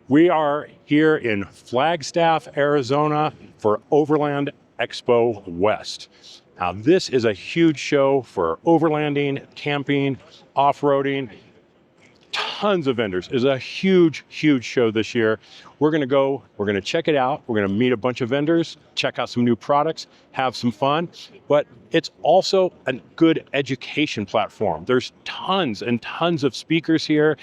We are here in Flagstaff, Arizona for Overland Expo West. Now, this is a huge show for overlanding, camping, off-roading. Tons of vendors. It's a huge, huge show this year. We're going to check it out. We're going to meet a bunch of vendors, check out some new products, have some fun. But it's also a good education platform. There's tons and tons of speakers here,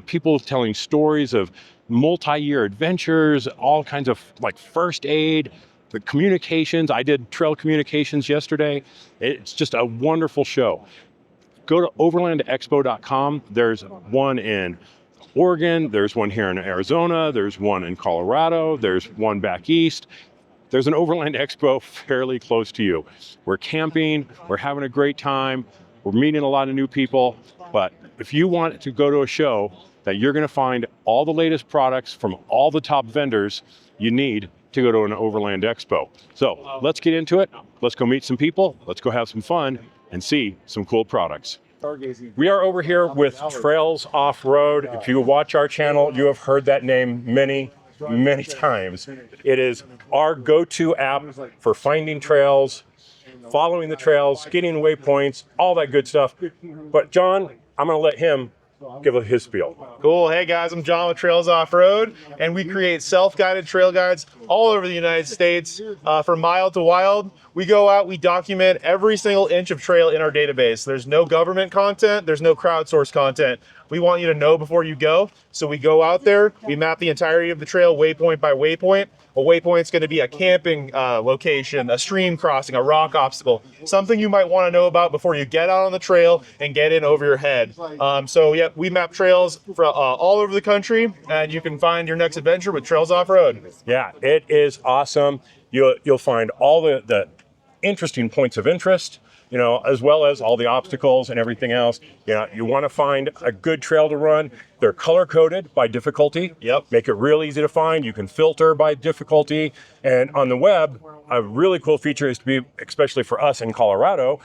people telling stories of multi-year adventures, all kinds of like first aid, the communications. I did trail communications yesterday. It's just a wonderful show. Go to overlandexpo.com. There's one in Oregon. There's one here in Arizona. There's one in Colorado. There's one back east. There's an Overland Expo fairly close to you. We're camping. We're having a great time. We're meeting a lot of new people. But if you want to go to a show that you're going to find all the latest products from all the top vendors, you need to go to an Overland Expo. So let's get into it. Let's go meet some people. Let's go have some fun and see some cool products. We are over here with Trails Off-Road. If you watch our channel, you have heard that name many, many times. It is our go-to app for finding trails, following the trails, getting waypoints, all that good stuff. But John, I'm going to let him give his spiel. Cool. Hey guys, I'm John with Trails Off-Road, and we create self-guided trail guides all over the United States from mile to wild. We go out, we document every single inch of trail in our database. There's no government content, there's no crowdsourced content. We want you to know before you go. So we go out there, we map the entirety of the trail waypoint by waypoint. A waypoint's going to be a camping location, a stream crossing, a rock obstacle, something you might want to know about before you get out on the trail and get in over your head. So yeah, we map trails for, all over the country, and you can find your next adventure with Trails Off-Road. Yeah, it is awesome. You'll find all the interesting points of interest, you know, as well as all the obstacles and everything else. You know, you want to find a good trail to run. They're color coded by difficulty. Yep. Make it real easy to find. You can filter by difficulty. And on the web, a really cool feature is to be, especially for us in Colorado,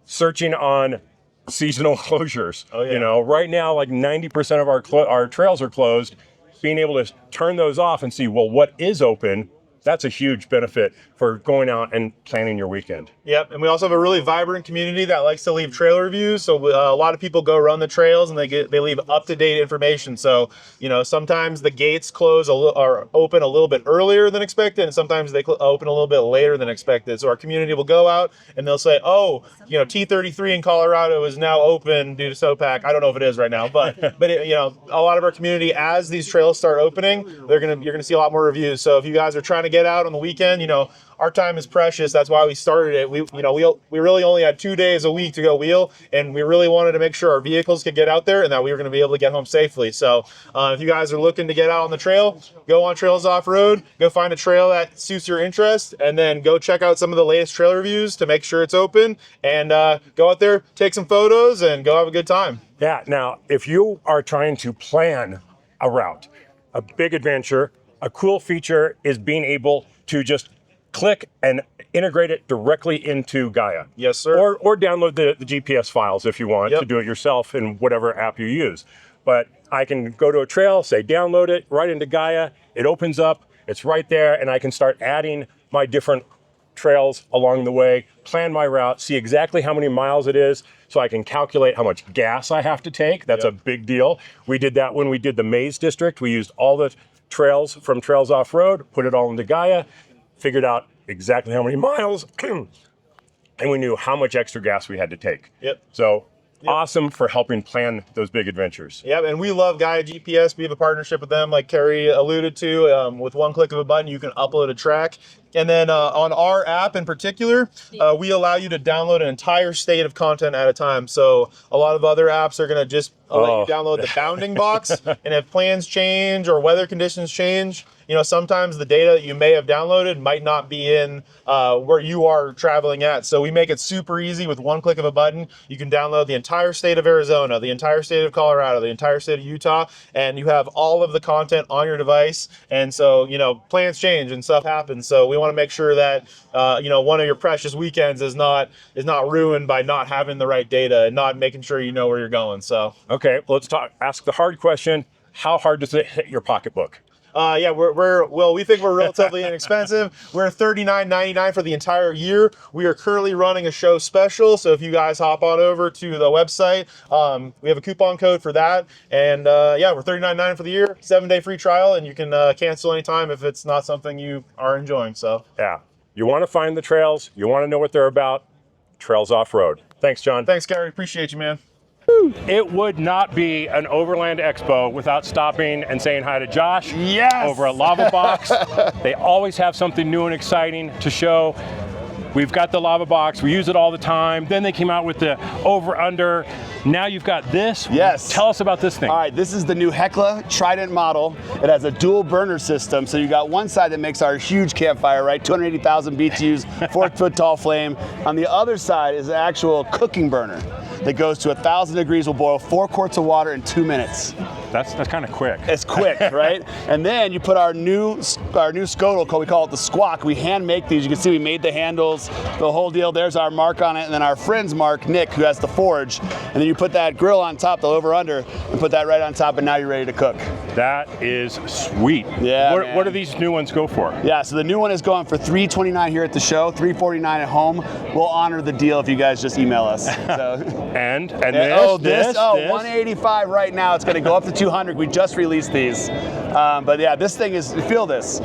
searching on seasonal closures. Oh, yeah. You know, right now, like 90% of our trails are closed. Being able to turn those off and see, well, what is open, that's a huge benefit for going out and planning your weekend. Yep, and we also have a really vibrant community that likes to leave trail reviews. So a lot of people go run the trails and they leave up-to-date information. So, you know, sometimes the gates close or open a little bit earlier than expected, and sometimes they open a little bit later than expected. So our community will go out and they'll say, oh, you know, T33 in Colorado is now open due to snowpack. I don't know if it is right now, but you know, a lot of our community, as these trails start opening, you're gonna see a lot more reviews. So if you guys are trying to get out on the weekend, you know, our time is precious. That's why we started it. We really only had 2 days a week to go wheel, and we really wanted to make sure our vehicles could get out there and that we were going to be able to get home safely. So if you guys are looking to get out on the trail, go on Trails Off-Road, go find a trail that suits your interest, and then go check out some of the latest trail reviews to make sure it's open, and go out there, take some photos, and go have a good time. Yeah, now, if you are trying to plan a route, a big adventure, a cool feature is being able to just click and integrate it directly into Gaia. Yes, sir. Or download the GPS files if you want to do it yourself in whatever app you use. But I can go to a trail, say download it right into Gaia. It opens up, it's right there, and I can start adding my different trails along the way, plan my route, see exactly how many miles it is, so I can calculate how much gas I have to take. That's a big deal. We did that when we did the Maze District. We used all the trails from Trails Off-Road, put it all into Gaia, figured out exactly how many miles, and we knew how much extra gas we had to take. Yep. So awesome for helping plan those big adventures. Yeah, and we love Gaia GPS. We have a partnership with them, like Kerry alluded to. With one click of a button, you can upload a track. And then on our app in particular, we allow you to download an entire state of content at a time. So a lot of other apps are going to just let you download the bounding box. And if plans change or weather conditions change, you know, sometimes the data that you may have downloaded might not be in where you are traveling at. So we make it super easy with one click of a button. You can download the entire state of Arizona, the entire state of Colorado, the entire state of Utah, and you have all of the content on your device. And so, you know, plans change and stuff happens. So we want to make sure that, you know, one of your precious weekends is not ruined by not having the right data and not making sure you know where you're going. So. Okay, well, let's ask the hard question. how hard does it hit your pocketbook? Yeah, we think we're relatively inexpensive. We're $39.99 for the entire year. We are currently running a show special, so if you guys hop on over to the website, we have a coupon code for that. And yeah, we're $39.99 for the year, 7-day free trial, and you can cancel anytime if it's not something you are enjoying. So yeah, you want to find the trails, you want to know what they're about. Trails Off-Road. Thanks, John. Thanks, Gary. Appreciate you, man. It would not be an Overland Expo without stopping and saying hi to Josh over at Lavabox. They always have something new and exciting to show. We've got the Lavabox, we use it all the time. Then they came out with the over-under. Now you've got this. Yes. Tell us about this thing. All right, this is the new Hekla Trident model. It has a dual burner system. So you got one side that makes our huge campfire, right? 280,000 BTUs, 4-foot tall flame. On the other side is an actual cooking burner that goes to 1,000 degrees, will boil 4 quarts of water in 2 minutes. That's kind of quick. It's quick, right? And then you put our new scuttle, we call it the Squawk. We hand make these. You can see we made the handles, the whole deal. There's our mark on it, and then our friend's mark, Nick, who has the forge. And then you put that grill on top, the over-under, and put that right on top, and now you're ready to cook. That is sweet. Yeah. What do these new ones go for? Yeah, so the new one is going for $329 here at the show, $349 at home. We'll honor the deal if you guys just email us. So. and this, 185 right now. It's going to go up to 200. We just released these. But yeah, this thing is, feel this.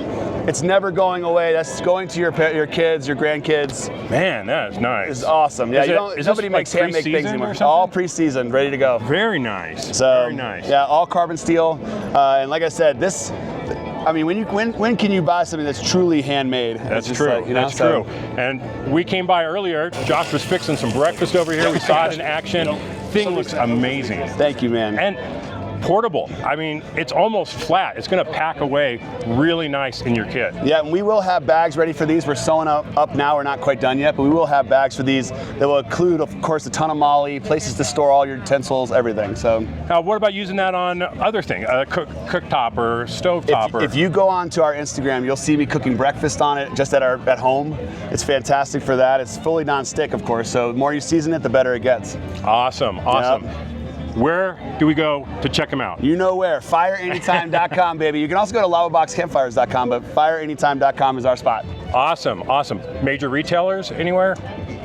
It's never going away. That's going to your kids, your grandkids. Man, that is nice. It's awesome. Yeah, nobody makes handmade things anymore. All pre-seasoned, ready to go. Very nice. So, very nice. Yeah, all carbon steel. And like I said, this, I mean, when can you buy something that's truly handmade? That's true. That's true. And we came by earlier. Josh was fixing some breakfast over here. We saw it in action. Thing looks amazing. Thank you, man. And portable. I mean, it's almost flat. It's going to pack away really nice in your kit. Yeah, and we will have bags ready for these. We're sewing up now. We're not quite done yet, but we will have bags for these that will include, of course, a ton of molly, places to store all your utensils, everything. So, what about using that on other things, cooktop or stovetop? If you go onto our Instagram, you'll see me cooking breakfast on it just at home. It's fantastic for that. It's fully non-stick, of course. So the more you season it, the better it gets. Awesome. Yep. Where do we go to check them out? You know where. FireAnytime.com, baby. You can also go to lavaboxcampfires.com, but FireAnytime.com is our spot. Awesome. Major retailers anywhere?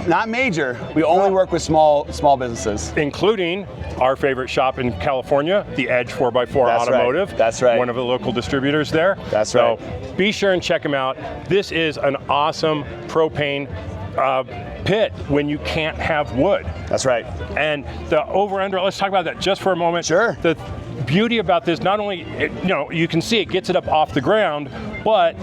Not major. We only work with small businesses. Including our favorite shop in California, the Edge 4x4 Automotive. Right. That's right. One of the local distributors there. That's right. So be sure and check them out. This is an awesome propane pit when you can't have wood. That's right. And the over-under, let's talk about that just for a moment. Sure. The beauty about this, not only, you can see it gets it up off the ground, but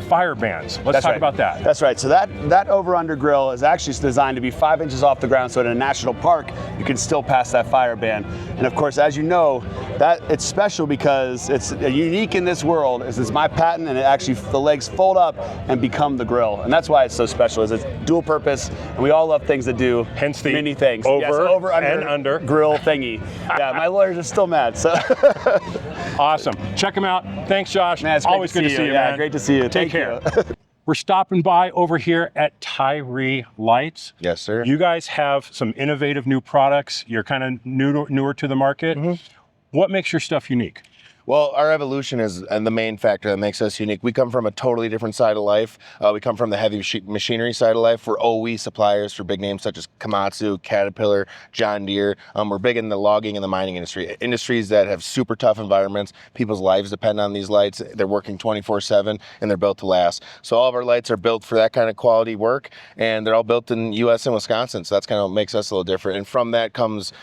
fire bands. Let's talk about that. That's right. So that over-under grill is actually designed to be 5 inches off the ground, so in a national park, you can still pass that fire band. And of course, as you know, that it's special because it's unique in this world. It's my patent, and it actually, the legs fold up and become the grill. And that's why it's so special, is it's dual purpose, and we all love things that do hence the many things. over and under grill thingy. Yeah, my lawyers are still mad. So awesome. Check them out. Thanks, Josh. Man, it's always good to see you, man. Great to see you. Take care. We're stopping by over here at Tyri Lights. Yes, sir. You guys have some innovative new products. You're kind of newer to the market. Mm-hmm. What makes your stuff unique? Well, our evolution is the main factor that makes us unique. We come from a totally different side of life. We come from the heavy machinery side of life. We're OE suppliers for big names such as Komatsu, Caterpillar, John Deere. We're big in the logging and the mining industry. Industries that have super tough environments. People's lives depend on these lights. They're working 24/7 and they're built to last. So all of our lights are built for that kind of quality work, and they're all built in US and Wisconsin. So that's kind of what makes us a little different. And from that comes,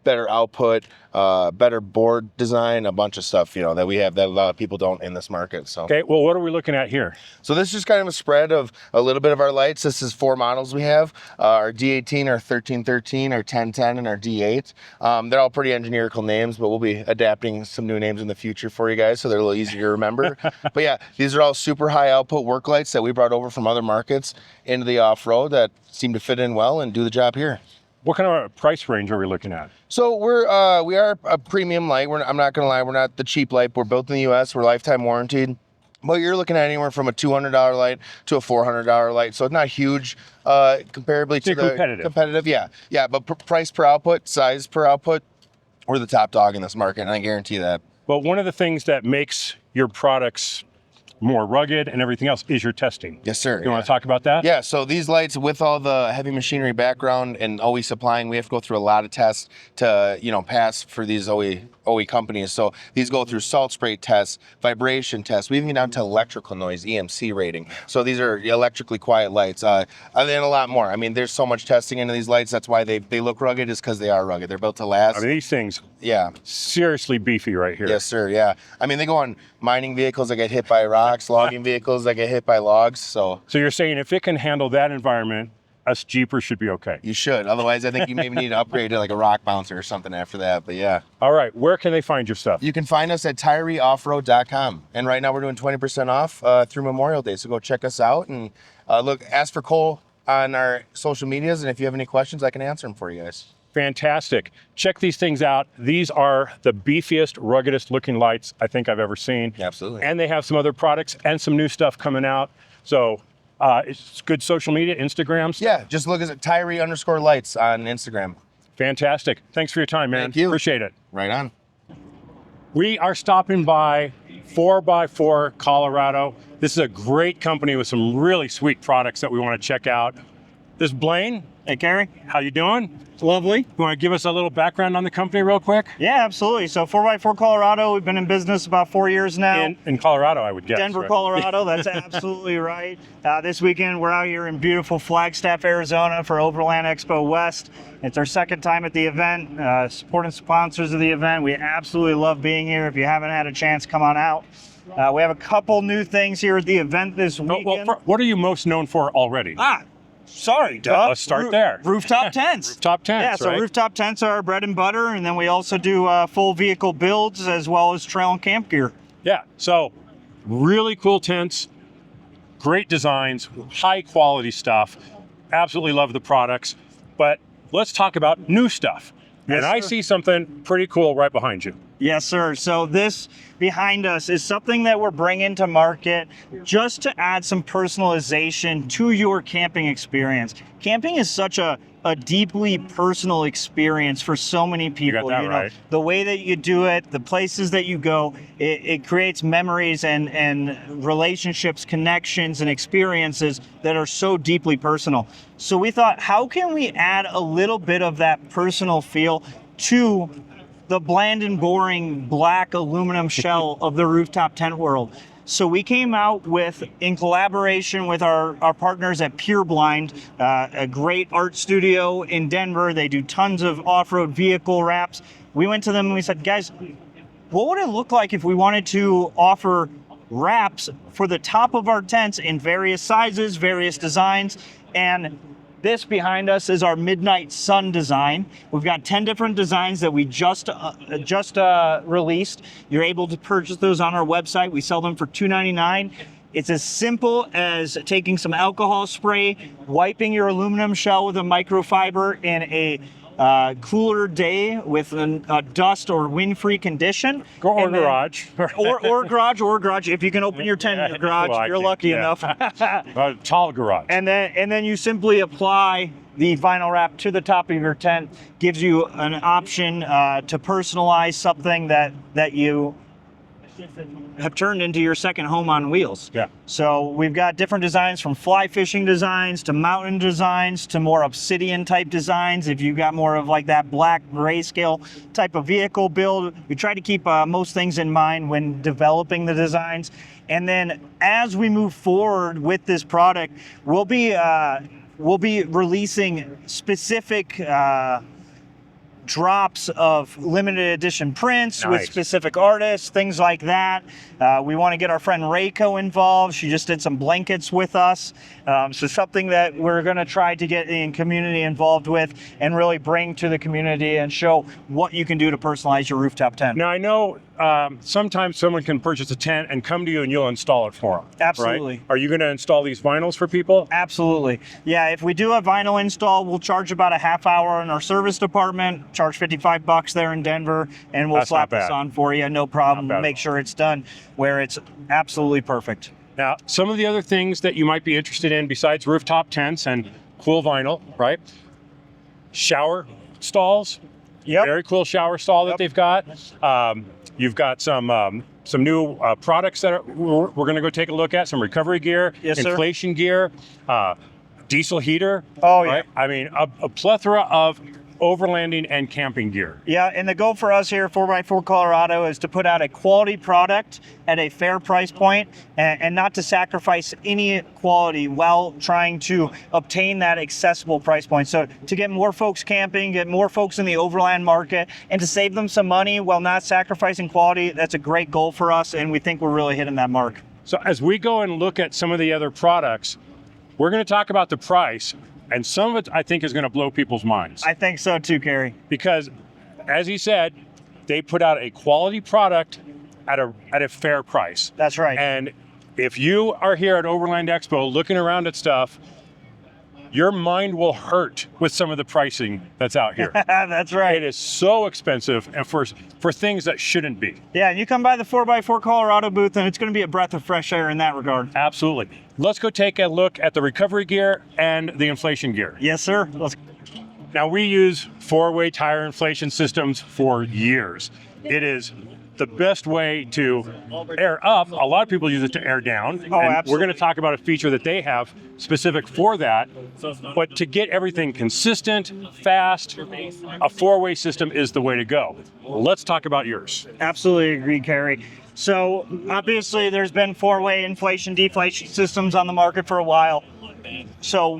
better output, better board design, a bunch of stuff, that we have that a lot of people don't in this market. So okay, well, what are we looking at here? So this is just kind of a spread of a little bit of our lights. This is 4 models we have: our D18, our 1313, our 1010, and our D8. They're all pretty engineerical names, but we'll be adapting some new names in the future for you guys, so they're a little easier to remember. But yeah, these are all super high output work lights that we brought over from other markets into the off-road that seem to fit in well and do the job here. What kind of price range are we looking at? So we are a premium light. I'm not going to lie, we're not the cheap light. We're built in the U.S. We're lifetime warranted. But you're looking at anywhere from a $200 light to a $400 light. So it's not huge comparably to the competitive. Yeah. But price per output, size per output, we're the top dog in this market, and I guarantee that. But one of the things that makes your products more rugged and everything else is your testing. Yes, sir. You want to talk about that? Yeah, so these lights, with all the heavy machinery background and OE supplying, we have to go through a lot of tests to, pass for these OE companies. So these go through salt spray tests, vibration tests. We even get down to electrical noise, EMC rating. So these are electrically quiet lights, and then a lot more. I mean, there's so much testing into these lights. That's why they look rugged, is because they are rugged. They're built to last. I mean, these things, yeah, seriously beefy right here. Yes, sir. Yeah. I mean, they go on mining vehicles that get hit by rocks, logging vehicles that get hit by logs. So you're saying if it can handle that environment, us Jeepers should be okay. You should. Otherwise, I think you maybe need to upgrade to like a rock bouncer or something after that. But yeah. All right. Where can they find your stuff? You can find us at TyriOffroad.com. And right now we're doing 20% off through Memorial Day. So go check us out and ask for Cole on our social medias. And if you have any questions, I can answer them for you guys. Fantastic. Check these things out. These are the beefiest, ruggedest looking lights I think I've ever seen. Absolutely. And they have some other products and some new stuff coming out. So it's good social media, Instagram stuff. Yeah, just look at Tyri_lights on Instagram. Fantastic. Thanks for your time, man. Thank you. Appreciate it. Right on. We are stopping by 4x4 Colorado. This is a great company with some really sweet products that we want to check out. This is Blaine. Hey, Gary. How you doing? Lovely. You want to give us a little background on the company real quick? Yeah, absolutely. So 4x4 Colorado, we've been in business about 4 years now. In Colorado, I would guess. Denver, right? Colorado, that's absolutely right. This weekend, we're out here in beautiful Flagstaff, Arizona for Overland Expo West. It's our second time at the event, supporting sponsors of the event. We absolutely love being here. If you haven't had a chance, come on out. We have a couple new things here at the event this weekend. What are you most known for already? Sorry, duh. Let's start there. Rooftop tents. Rooftop tents, Yeah, so right? rooftop tents are our bread and butter, and then we also do full vehicle builds as well as trail and camp gear. Yeah, so really cool tents, great designs, high quality stuff. Absolutely love the products. But let's talk about new stuff. Yes, and I sir. see something pretty cool right behind you. Yes, sir. So this behind us is something that we're bringing to market just to add some personalization to your camping experience. Camping is such a deeply personal experience for so many people. that right. The way that you do it, the places that you go, it creates memories and relationships, connections, and experiences that are so deeply personal. So we thought, how can we add a little bit of that personal feel to the bland and boring black aluminum shell of the rooftop tent world? So we came out with, in collaboration with our partners at Pure Blind, a great art studio in Denver. They do tons of off-road vehicle wraps. We went to them and we said, guys, what would it look like if we wanted to offer wraps for the top of our tents in various sizes, various designs? And this behind us is our Midnight Sun design. We've got 10 different designs that we just released. You're able to purchase those on our website. We sell them for $2.99. It's as simple as taking some alcohol spray, wiping your aluminum shell with a microfiber in a cooler day with a dust or wind-free condition. Or garage. or garage. If you can open your tent in your garage, you're lucky enough. Tall garage. And then you simply apply the vinyl wrap to the top of your tent. Gives you an option to personalize something that you have turned into your second home on wheels. Yeah. So we've got different designs, from fly fishing designs to mountain designs to more obsidian type designs. If you've got more of like that black grayscale type of vehicle build, we try to keep most things in mind when developing the designs. And then as we move forward with this product, we'll be releasing specific drops of limited edition prints with specific artists, things like that. We want to get our friend Reiko involved. She just did some blankets with us. So something that we're going to try to get the community involved with and really bring to the community and show what you can do to personalize your rooftop tent. Now, I know sometimes someone can purchase a tent and come to you and you'll install it for them. Absolutely. Right? Are you going to install these vinyls for people? Absolutely. Yeah, if we do a vinyl install, we'll charge about a half hour in our service department, charge $55 there in Denver, and we'll slap this on for you, no problem. Make sure it's done where it's absolutely perfect. Now, some of the other things that you might be interested in besides rooftop tents and cool vinyl, right? Shower stalls. Yep. Very cool shower stall that they've got. You've got some new products that we're going to go take a look at. Some recovery gear, Yes, sir. inflation gear, diesel heater. Oh, yeah. Right? I mean, a plethora of overlanding and camping gear. Yeah, and the goal for us here at 4x4 Colorado is to put out a quality product at a fair price point and not to sacrifice any quality while trying to obtain that accessible price point. So to get more folks camping, get more folks in the overland market, and to save them some money while not sacrificing quality, that's a great goal for us, and we think we're really hitting that mark. So as we go and look at some of the other products, we're going to talk about the price, and some of it I think is going to blow people's minds. I think so too, Kerry. Because, as he said, they put out a quality product at a fair price. That's right. And if you are here at Overland Expo looking around at stuff, your mind will hurt with some of the pricing that's out here. That's right. It is so expensive, and for things that shouldn't be. Yeah, you come by the 4x4 Colorado booth and it's going to be a breath of fresh air in that regard. Absolutely. Let's go take a look at the recovery gear and the inflation gear. Yes, sir. Let's. Now, we use 4-way tire inflation systems for years. It is the best way to air up. A lot of people use it to air down. Oh, and absolutely. we're going to talk about a feature that they have specific for that. But to get everything consistent, fast, a 4-way system is the way to go. Let's talk about yours. Absolutely agree, Kerry. So obviously there's been 4-way inflation deflation systems on the market for a while. So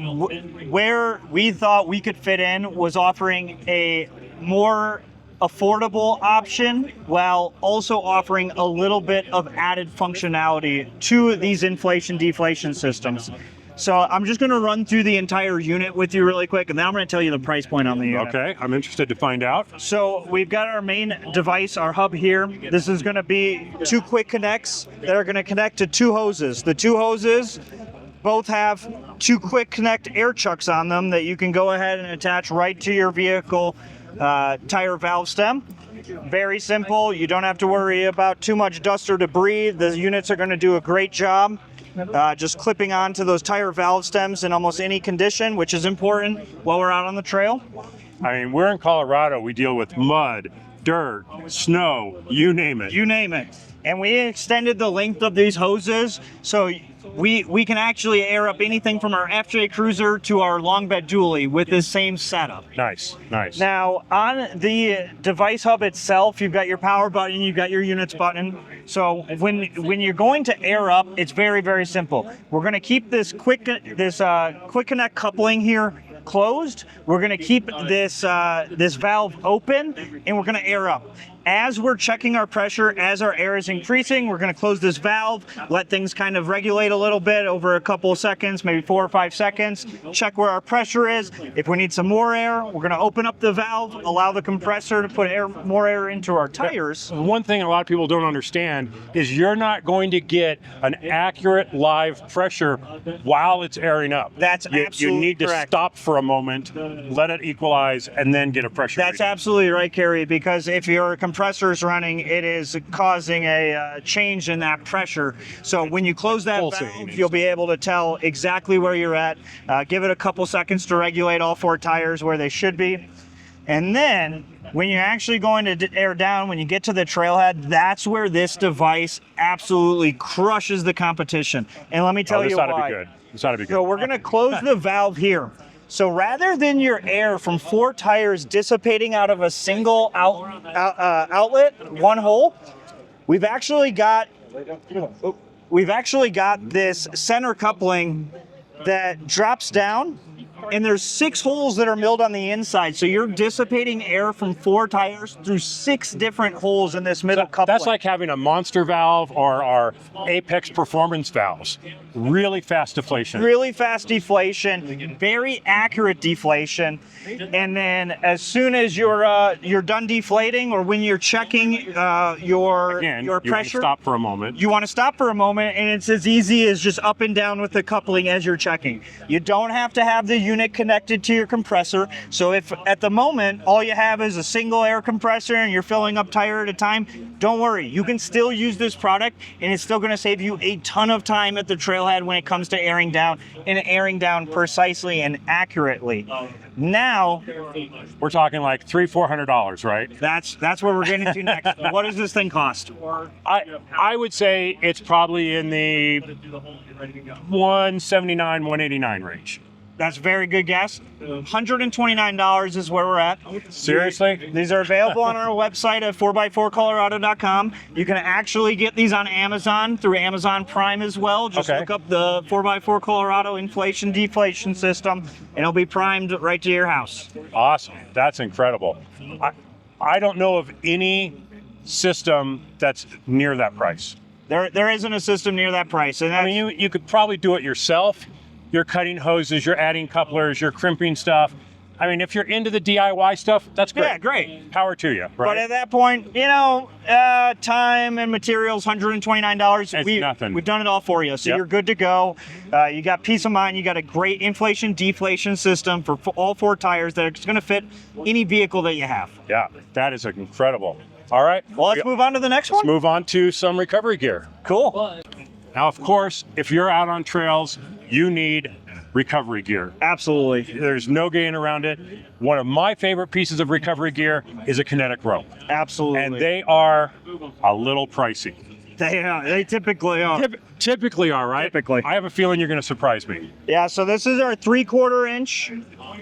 where we thought we could fit in was offering a more affordable option while also offering a little bit of added functionality to these inflation deflation systems. So I'm just going to run through the entire unit with you really quick, and then I'm going to tell you the price point on the unit. Okay, I'm interested to find out. So we've got our main device, our hub here. This is going to be 2 quick connects that are going to connect to 2 hoses. The 2 hoses both have 2 quick connect air chucks on them that you can go ahead and attach right to your vehicle tire valve stem. Very simple. You don't have to worry about too much dust or debris. The units are going to do a great job just clipping onto those tire valve stems in almost any condition, which is important while we're out on the trail. I mean, we're in Colorado. We deal with mud, dirt, snow, you name it. You name it. And we extended the length of these hoses so we can actually air up anything from our FJ Cruiser to our long bed dually with this same setup. Nice, nice. Now, on the device hub itself, you've got your power button, you've got your units button. So when you're going to air up, it's very, very simple. We're going to keep this quick connect coupling here closed. We're going to keep this valve open, and we're going to air up. As we're checking our pressure, as our air is increasing, we're going to close this valve, let things kind of regulate a little bit over a couple of seconds, maybe 4 or 5 seconds, check where our pressure is. If we need some more air, we're going to open up the valve, allow the compressor to put more air into our tires. One thing a lot of people don't understand is you're not going to get an accurate live pressure while it's airing up. That's you absolutely need to correct. stop for a moment, let it equalize, and then get a pressure That's reading. absolutely right, Kerry, because if your compressor is running, it is causing a change in that pressure. So when you close that Pulsating. valve, you'll be able to tell exactly where you're at. Give it a couple seconds to regulate all 4 tires where they should be. And then when you're actually going to air down, when you get to the trailhead, that's where this device absolutely crushes the competition. And let me tell This you ought to why. be good. This ought to be good. So we're going to close the valve here. So rather than your air from 4 tires dissipating out of a single outlet, 1 hole, we've actually got this center coupling that drops down, and there's 6 holes that are milled on the inside. So you're dissipating air from 4 tires through 6 different holes in this middle coupling. That's like having a monster valve or our Apex performance valves. Really fast deflation. Really fast deflation, very accurate deflation, and then as soon as you're done deflating, or when you're checking your Again, you want to pressure, stop for a moment. you want to stop for a moment, and it's as easy as just up and down with the coupling as you're checking. You don't have to have the unit connected to your compressor. So if at the moment all you have is a single air compressor and you're filling up tire at a time, don't worry, you can still use this product and it's still going to save you a ton of time at the trailhead when it comes to airing down, and airing down precisely and accurately. Now We're talking like $300-400, right? that's where we're getting to next. What does this thing cost? I would say it's probably in the $179, $189 range. That's a very good guess. $129 is where we're at. Seriously? These are available on our website at 4x4colorado.com. You can actually get these on Amazon through Amazon Prime as well. Just Okay. look up the 4x4 Colorado inflation deflation system and it'll be primed right to your house. Awesome. That's incredible. I don't know of any system that's near that price. There isn't a system near that price. And I mean, you could probably do it yourself. You're cutting hoses, you're adding couplers, you're crimping stuff. I mean, if you're into the DIY stuff, that's great. yeah, great. Power to you, But right? at that point, time and materials, $129. It's nothing. We've done it all for you, so Yep. you're good to go. You got peace of mind. You got a great inflation deflation system for all 4 tires that's going to fit any vehicle that you have. Yeah, that is incredible. All right. Well, let's move on to the next one. Move on to some recovery gear. Cool. Now, of course, if you're out on trails, you need recovery gear. Absolutely. There's no getting around it. One of my favorite pieces of recovery gear is a kinetic rope. Absolutely. And they are a little pricey. They typically are. Typically are, right? Typically. I have a feeling you're going to surprise me. Yeah, so this is our 3/4 inch,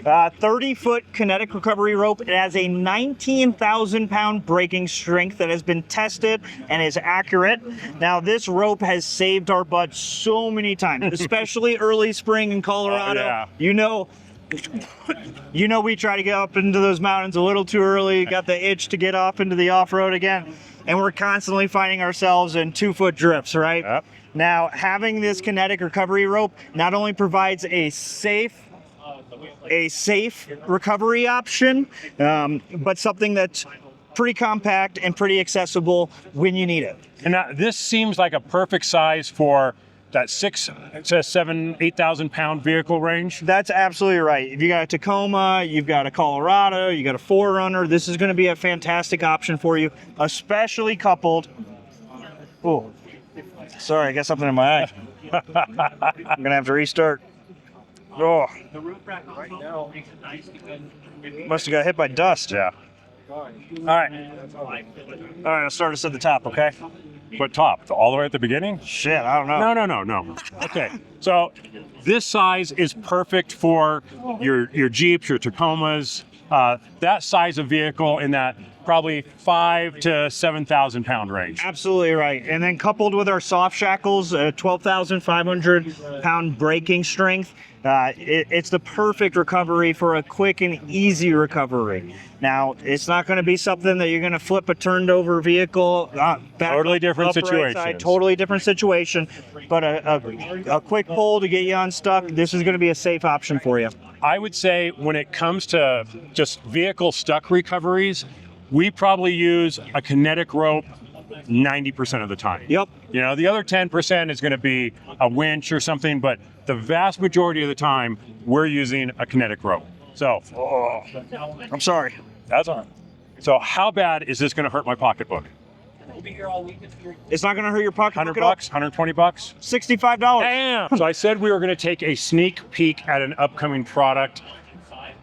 30-foot kinetic recovery rope. It has a 19,000 pound braking strength that has been tested and is accurate. Now, this rope has saved our butt so many times, especially early spring in Colorado. Oh, yeah. You know we try to get up into those mountains a little too early, got the itch to get off into the off-road again, and we're constantly finding ourselves in 2-foot drifts, right? Yep. Now, having this kinetic recovery rope not only provides a safe recovery option, but something that's pretty compact and pretty accessible when you need it. And now, this seems like a perfect size for that 6,000 to 7,000, 8,000 pound vehicle range. That's absolutely right. If you got a Tacoma, you've got a Colorado, you got a 4Runner, this is going to be a fantastic option for you, especially coupled. Oh, sorry, I got something in my eye. I'm gonna have to restart. Oh, must have got hit by dust. Yeah. All right, I'll start us at the top, okay? But top, all the way at the beginning? Shit, I don't know. No. Okay, so this size is perfect for your Jeeps, your Tacomas, that size of vehicle in that probably 5,000 to 7,000 pound range. Absolutely right. And then coupled with our soft shackles, 12,500 pound braking strength, it's the perfect recovery for a quick and easy recovery. Now, it's not going to be something that you're going to flip a turned over vehicle. Totally different situation. Totally different situation. But a quick pull to get you unstuck, this is going to be a safe option for you. I would say when it comes to just vehicle stuck recoveries, we probably use a kinetic rope 90% of the time. Yep. You know, the other 10% is going to be a winch or something, but the vast majority of the time, we're using a kinetic rope. So, I'm sorry. that's all right. So how bad is this going to hurt my pocketbook? It's not going to hurt your pocket. $100, $120? $65. Damn! So I said we were going to take a sneak peek at an upcoming product.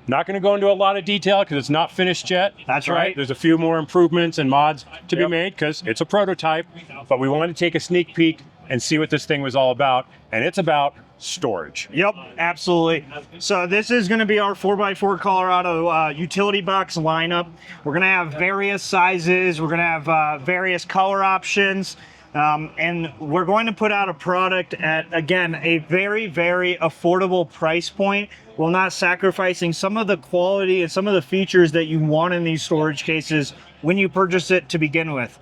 Not going to go into a lot of detail because it's not finished yet. That's right. There's a few more improvements and mods to be made because it's a prototype, but we wanted to take a sneak peek and see what this thing was all about, and it's about storage. Yep, absolutely. So this is going to be our 4x4 Colorado utility box lineup. We're going to have various sizes. We're going to have various color options. And we're going to put out a product at, again, a very, very affordable price point while not sacrificing some of the quality and some of the features that you want in these storage cases when you purchase it to begin with.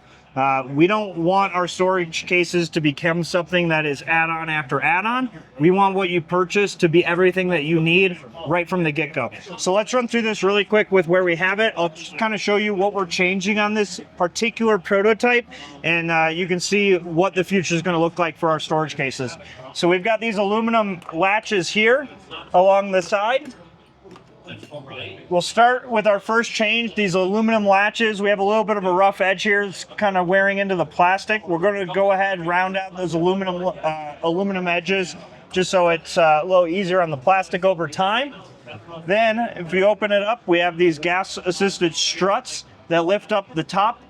We don't want our storage cases to become something that is add-on after add-on. We want what you purchase to be everything that you need right from the get-go. So let's run through this really quick with where we have it. I'll just kind of show you what we're changing on this particular prototype, and you can see what the future is going to look like for our storage cases. So we've got these aluminum latches here along the side. We'll start with our first change, these aluminum latches. We have a little bit of a rough edge here. It's kind of wearing into the plastic. We're going to go ahead and round out those aluminum edges just so it's a little easier on the plastic over time. Then if we open it up, we have these gas-assisted struts that lift up the top.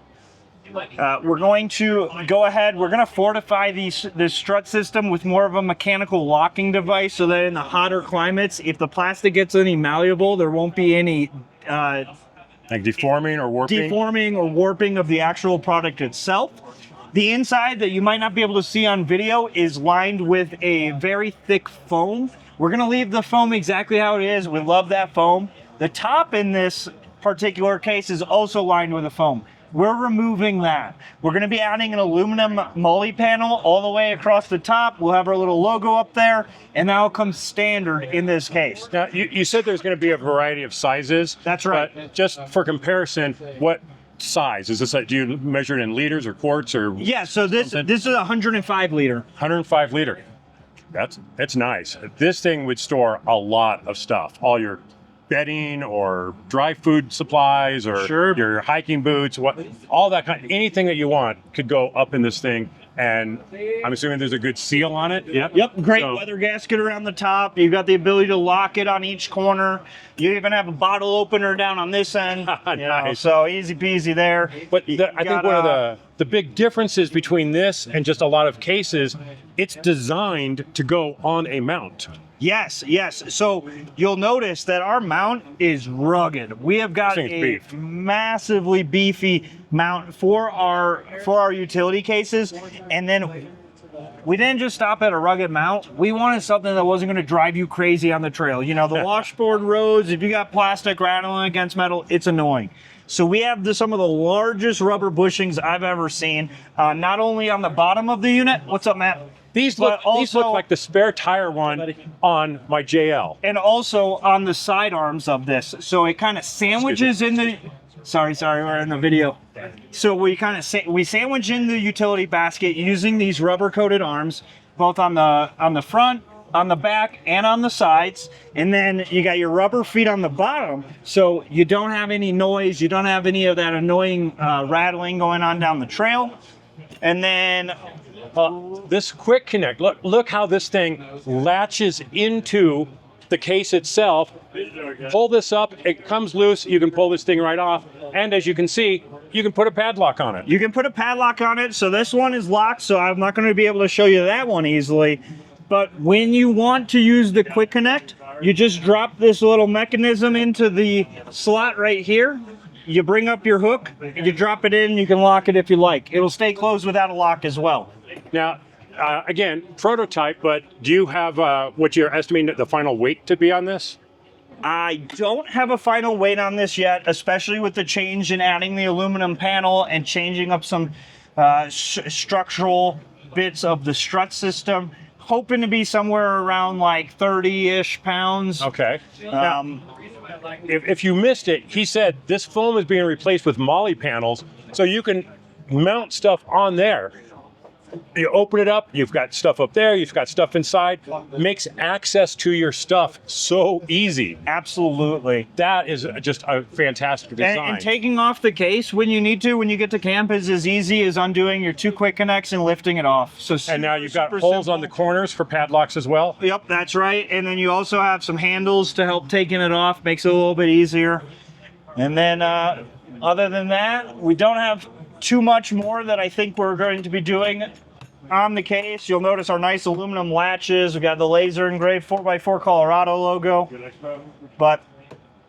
We're going to go ahead, we're going to fortify this strut system with more of a mechanical locking device so that in the hotter climates, if the plastic gets any malleable, there won't be any Like deforming or warping of the actual product itself. The inside that you might not be able to see on video is lined with a very thick foam. We're going to leave the foam exactly how it is. We love that foam. The top in this particular case is also lined with a foam. We're removing that. We're going to be adding an aluminum MOLLE panel all the way across the top. We'll have our little logo up there, and that'll come standard in this case. Now, you said there's going to be a variety of sizes. That's right. But just for comparison, what size? Is this, do you measure it in liters or quarts or? Yeah, so this is a 105 liter. 105 liter. That's nice. This thing would store a lot of stuff. All your bedding or dry food supplies or your hiking boots, all that anything that you want could go up in this thing. And I'm assuming there's a good seal on it. Yep. Great weather gasket around the top. You've got the ability to lock it on each corner. You even have a bottle opener down on this end. Nice. So easy peasy there. But I think one of the big differences between this and just a lot of cases, it's designed to go on a mount. Yes. So you'll notice that our mount is rugged. We have got a massively beefy mount for our utility cases, and then we didn't just stop at a rugged mount. We wanted something that wasn't going to drive you crazy on the trail. You know, the washboard roads, if you got plastic rattling against metal, it's annoying. So we have some of the largest rubber bushings I've ever seen, not only on the bottom of the unit. What's up, Matt? These look like the spare tire one on my JL. And also on the side arms of this. So it kind of sandwiches in the... Sorry, we're in the video. So we kind of we sandwich in the utility basket using these rubber coated arms, both on the front, on the back, and on the sides. And then you got your rubber feet on the bottom, so you don't have any noise, you don't have any of that annoying rattling going on down the trail. And then this quick connect, look how this thing latches into the case itself. Pull this up, it comes loose, you can pull this thing right off, and as you can see, you can put a padlock on it. You can put a padlock on it, so this one is locked, so I'm not going to be able to show you that one easily. But when you want to use the quick connect, you just drop this little mechanism into the slot right here. You bring up your hook, you drop it in, you can lock it if you like. It'll stay closed without a lock as well. Now, again, prototype, but do you have what you're estimating the final weight to be on this? I don't have a final weight on this yet, especially with the change in adding the aluminum panel and changing up some structural bits of the strut system. Hoping to be somewhere around like 30-ish pounds. Okay. If you missed it, he said this foam is being replaced with MOLLE panels, so you can mount stuff on there. You open it up, you've got stuff up there, you've got stuff inside. Makes access to your stuff so easy. Absolutely. That is just a fantastic design. And taking off the case when you need to, when you get to camp, is as easy as undoing your 2 quick connects and lifting it off. So and now you've got holes on the corners for padlocks as well? Yep, that's right. And then you also have some handles to help taking it off, makes it a little bit easier. And then other than that, we don't have too much more that I think we're going to be doing on the case. You'll notice our nice aluminum latches. We've got the laser engraved 4x4 Colorado logo, but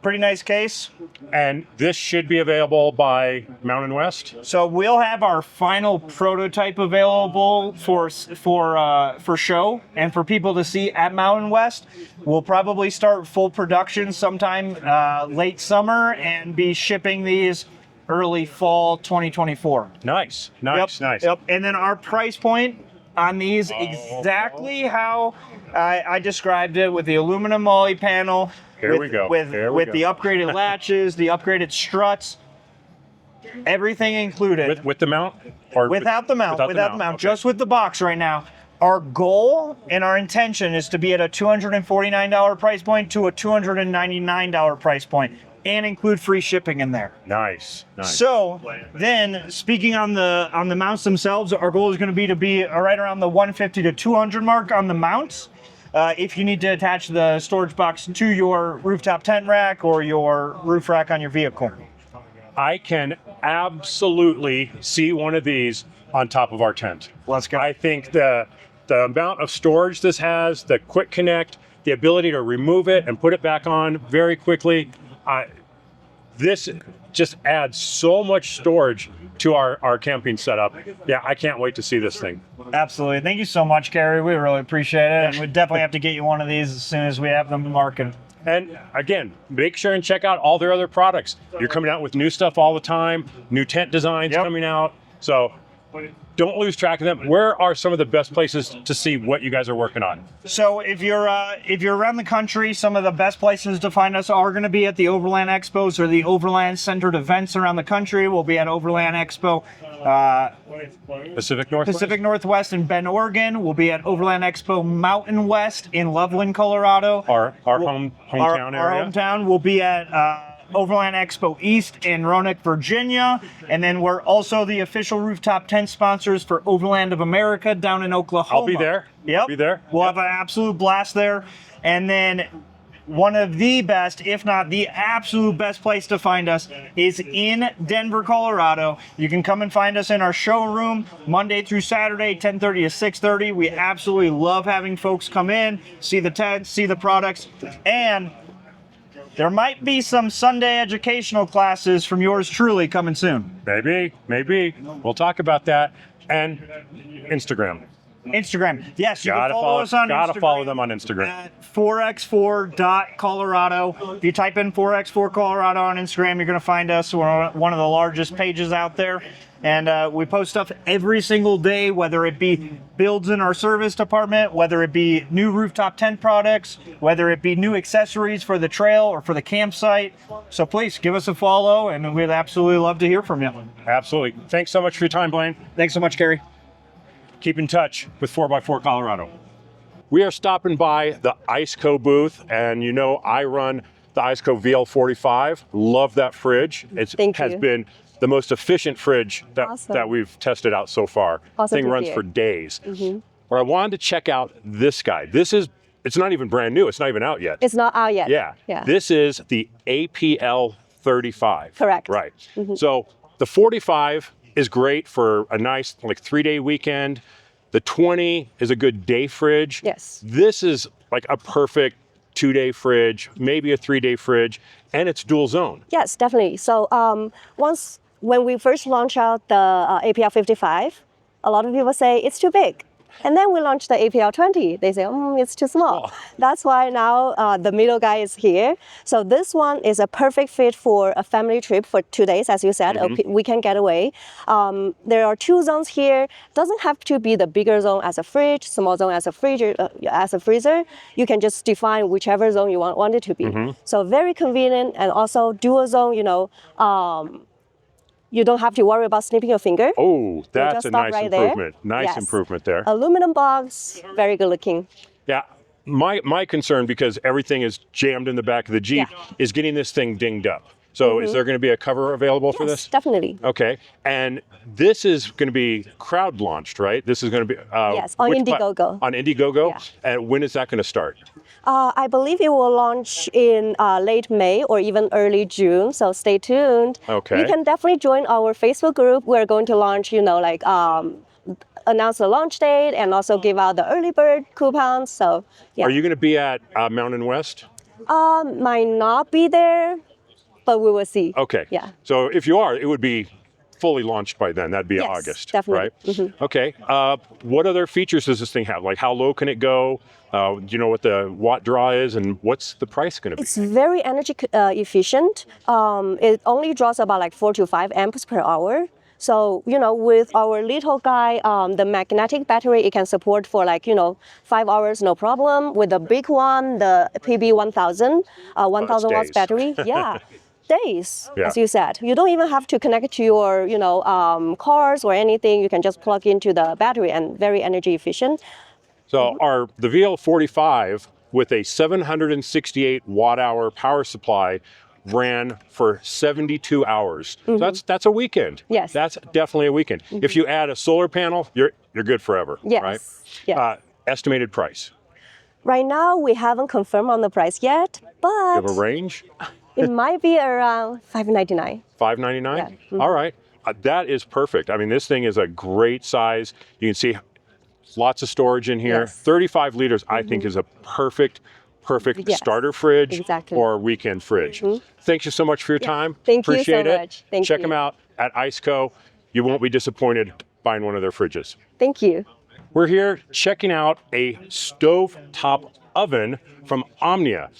pretty nice case. And this should be available by Mountain West? So we'll have our final prototype available for show and for people to see at Mountain West. We'll probably start full production sometime late summer and be shipping these early fall 2024. Nice. Yep. And then our price point on these exactly how I described it, with the aluminum moly panel. Here we go. With the upgraded latches, the upgraded struts, everything included. With the mount? Or without the mount. Okay. Just with the box right now. Our goal and our intention is to be at a $249 price point to a $299 price point, and include free shipping in there. Nice. So then, speaking on the mounts themselves, our goal is going to be right around the 150 to 200 mark on the mounts. If you need to attach the storage box to your rooftop tent rack or your roof rack on your vehicle. I can absolutely see one of these on top of our tent. Let's go. I think the amount of storage this has, the quick connect, the ability to remove it and put it back on very quickly, this just adds so much storage to our camping setup. Yeah, I can't wait to see this thing. Absolutely. Thank you so much, Gary. We really appreciate it. And we definitely have to get you one of these as soon as we have them in market. And again, make sure and check out all their other products. You're coming out with new stuff all the time, new tent designs coming out. So don't lose track of them. Where are some of the best places to see what you guys are working on? So if you're around the country, some of the best places to find us are going to be at the Overland Expos or the Overland centered events around the country. We'll be at Overland Expo Pacific Northwest in Bend, Oregon. We'll be at Overland Expo Mountain West in Loveland, Colorado. Our hometown area. Our hometown. We'll be at Overland Expo East in Roanoke, Virginia. And then we're also the official rooftop tent sponsors for Overland of America down in Oklahoma. I'll be there. Yep. Be there. We'll have an absolute blast there. And then one of the best, if not the absolute best place to find us is in Denver, Colorado. You can come and find us in our showroom Monday through Saturday, 10:30 to 6:30. We absolutely love having folks come in, see the tents, see the products, and there might be some Sunday educational classes from yours truly coming soon. Maybe. We'll talk about that. And Instagram. Yes, you can follow us on Instagram. Gotta follow them on Instagram. At 4x4.colorado. If you type in 4x4 Colorado on Instagram, you're going to find us. We're one of the largest pages out there. And we post stuff every single day, whether it be builds in our service department, whether it be new rooftop tent products, whether it be new accessories for the trail or for the campsite. So please give us a follow, and we'd absolutely love to hear from you. Absolutely. Thanks so much for your time, Blaine. Thanks so much, Gary. Keep in touch with 4x4 Colorado. We are stopping by the ICECO booth, and you know I run the ICECO VL45. Love that fridge. It has been the most efficient fridge that we've tested out so far. Awesome. Thing runs for days. But I wanted to check out this guy. It's not even brand new. It's not even out yet. It's not out yet. Yeah. This is the APL 35. Correct. Right. So the 45 is great for a nice 3-day weekend. The 20 is a good day fridge. Yes. This is like a perfect 2-day fridge, maybe a 3-day fridge, and it's dual zone. Yes, definitely. So when we first launched out the APL 55, a lot of people say it's too big. And then we launched the APL 20. They say, it's too small. That's why now the middle guy is here. So this one is a perfect fit for a family trip for 2 days, as you said, a weekend getaway. There are 2 zones here. Doesn't have to be the bigger zone as a fridge, small zone as a freezer. You can just define whichever zone you want it to be. So very convenient, and also dual zone, you don't have to worry about snipping your finger. Oh, that's a nice improvement. Nice improvement there. Aluminum box, very good looking. Yeah, my concern, because everything is jammed in the back of the Jeep, is getting this thing dinged up. So is there going to be a cover available for this? Yes, definitely. Okay, and this is going to be crowd launched, right? This is going to be yes, on Indiegogo. On Indiegogo, Yeah. And when is that going to start? I believe it will launch in late May or even early June, so stay tuned. Okay. You can definitely join our Facebook group. We're going to launch, announce the launch date and also give out the early bird coupons. So, yeah. Are you going to be at Mountain West? Might not be there, but we will see. Okay. Yeah. So if you are, it would be fully launched by then. That'd be Yes, August, definitely. right? Okay. What other features does this thing have? Like how low can it go? Do you know what the watt draw is, and what's the price going to be? It's very energy efficient. It only draws about like 4 to 5 amps per hour. So, with our little guy, the magnetic battery, it can support for 5 hours, no problem. With the big one, the PB1000, 1000 watts days. battery, yeah, days, Yeah. as you said. You don't even have to connect it to your, cars or anything. You can just plug into the battery and very energy efficient. So the VL45 with a 768 watt hour power supply ran for 72 hours. So that's a weekend. Yes. That's definitely a weekend. If you add a solar panel, you're good forever, Yes. right? Yeah. Estimated price. Right now, we haven't confirmed on the price yet, You but have a range? it might be around $599. $599? Yeah. All right. That is perfect. I mean, this thing is a great size. You can see lots of storage in here. Yes. 35 liters, I think, is a perfect Yes, starter fridge exactly. or weekend fridge. Thanks you so much for your time. Thank you so Appreciate it. much. Thank Check you. them out at ICECO. You won't be disappointed buying one of their fridges. Thank you. We're here checking out a stove top oven from Omnia.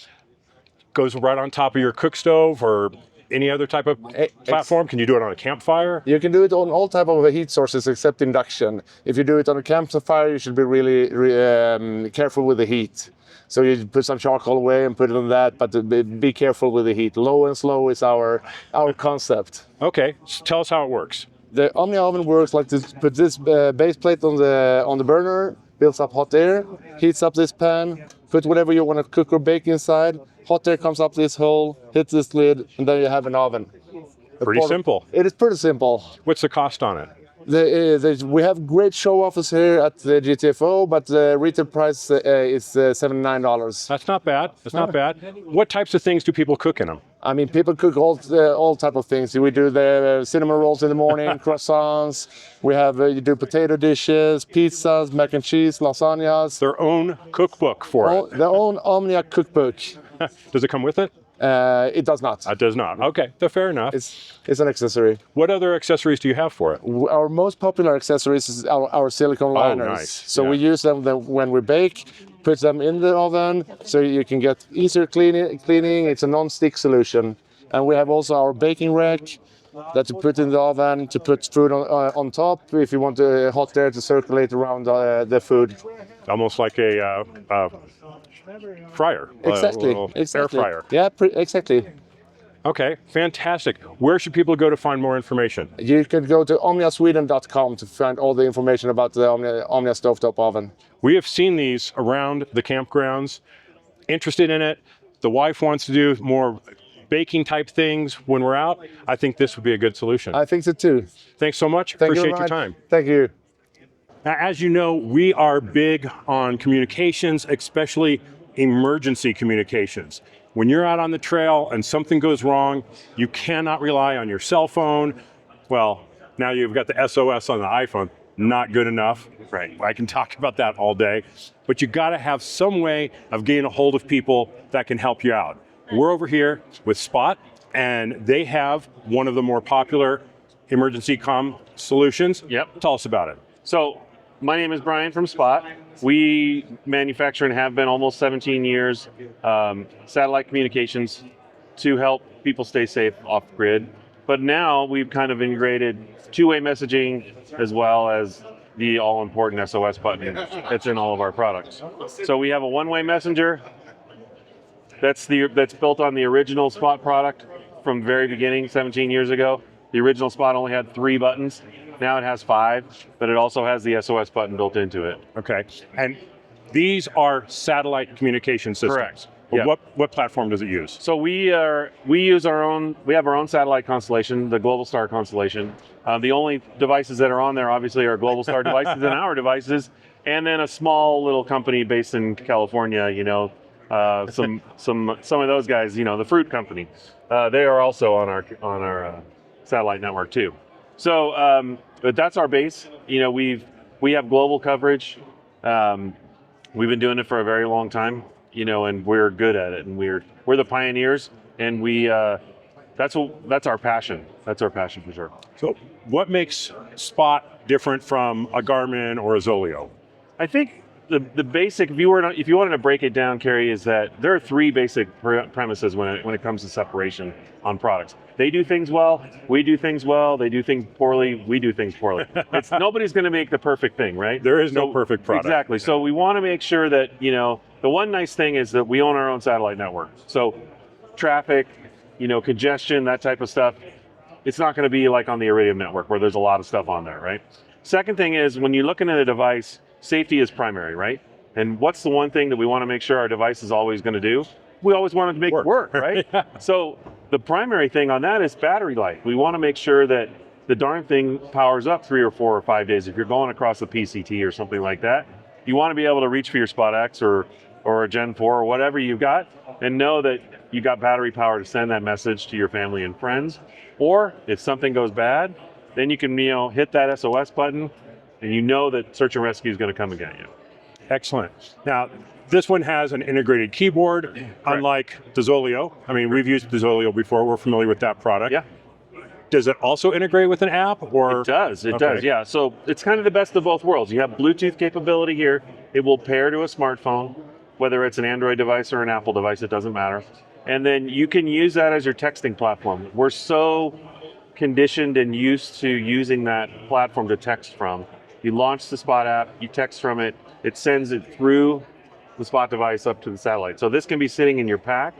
Goes right on top of your cook stove or any other type of platform. Can you do it on a campfire? You can do it on all type of heat sources except induction. If you do it on a campfire, you should be really careful with the heat. So you put some charcoal away and put it on that, but be careful with the heat. Low and slow is our concept. Okay, so tell us how it works. The Omnia oven works like this. Put this base plate on the burner, builds up hot air, heats up this pan, put whatever you want to cook or bake inside. Hot air comes up this hole, hits this lid, and then you have an oven. Pretty simple. It is pretty simple. What's the cost on it? We have great show offers here at the GTFO, but the retail price is $79. That's not bad. That's not bad. What types of things do people cook in them? I mean, people cook all type of things. We do the cinnamon rolls in the morning, croissants. We have you do potato dishes, pizzas, mac and cheese, lasagnas. Their own cookbook for it. Their own Omnia cookbook. Does it come with it? It does not. It does not. Okay, fair enough. It's an accessory. What other accessories do you have for it? Our most popular accessories is our silicone liners. Nice. So Yeah. we use them when we bake, put them in the oven, so you can get easier cleaning. It's a non-stick solution. And we have also our baking rack that you put in the oven to put food on top if you want the hot air to circulate around the food. Almost like a fryer. Exactly. A little air fryer. Yeah, exactly. Okay, fantastic. Where should people go to find more information? You can go to omniasweden.com to find all the information about the Omnia stovetop oven. We have seen these around the campgrounds. Interested in it. The wife wants to do more baking type things when we're out. I think this would be a good solution. I think so too. Thanks so much. Thank you Appreciate your very time. much. Thank you. Now, as you know, we are big on communications, especially emergency communications. When you're out on the trail and something goes wrong, you cannot rely on your cell phone. Well, now you've got the SOS on the iPhone. Not good enough. Right. I can talk about that all day. But you got to have some way of getting a hold of people that can help you out. We're over here with Spot, and they have one of the more popular emergency comm solutions. Yep. Tell us about it. So my name is Brian from Spot. We manufacture and have been almost 17 years satellite communications to help people stay safe off grid. But now we've kind of integrated two-way messaging as well as the all-important SOS button that's in all of our products. So we have a one-way messenger that's built on the original Spot product from the very beginning, 17 years ago. The original Spot only had 3 buttons. Now it has 5, but it also has the SOS button built into it. Okay. And these are satellite communication systems. Correct. Well, Yeah. what platform does it use? So we have our own satellite constellation, the Globalstar constellation. The only devices that are on there obviously are Globalstar devices and our devices, and then a small little company based in California, some of those guys, the fruit company. They are also on our satellite network too. So, but that's our base. We have global coverage. We've been doing it for a very long time, and we're good at it, and we're the pioneers, and we that's our passion. That's our passion for sure. So what makes Spot different from a Garmin or a Zoleo? I think the basic, if you wanted to break it down, Kerry, is that there are three basic premises when it comes to separation on products. They do things well, we do things well. They do things poorly, we do things poorly. Nobody's going to make the perfect thing, right? There is no perfect product. Exactly. So we want to make sure that, you know, the one nice thing is that we own our own satellite network. So traffic, you know, congestion, that type of stuff, it's not going to be like on the Iridium network where there's a lot of stuff on there, right? Second thing is when you're looking at a device, safety is primary, right? And what's the one thing that we want to make sure our device is always going to do? We always want it to make it work, right? So the primary thing on that is battery life. We want to make sure that the darn thing powers up 3 or 4 or 5 days. If you're going across the PCT or something like that, you want to be able to reach for your Spot X or a Gen 4 or whatever you've got and know that you got battery power to send that message to your family and friends. Or if something goes bad, then you can, you know, hit that SOS button and you know that search and rescue is going to come and get you. Excellent. Now, this one has an integrated keyboard, unlike the Zoleo. I mean, we've used the Zoleo before. We're familiar with that product. Yeah. Does it also integrate with an app? Or It does, yeah. So it's kind of the best of both worlds. You have Bluetooth capability here. It will pair to a smartphone, whether it's an Android device or an Apple device, it doesn't matter. And then you can use that as your texting platform. We're so conditioned and used to using that platform to text from. You launch the Spot app, you text from it, it sends it through the Spot device up to the satellite. So this can be sitting in your pack.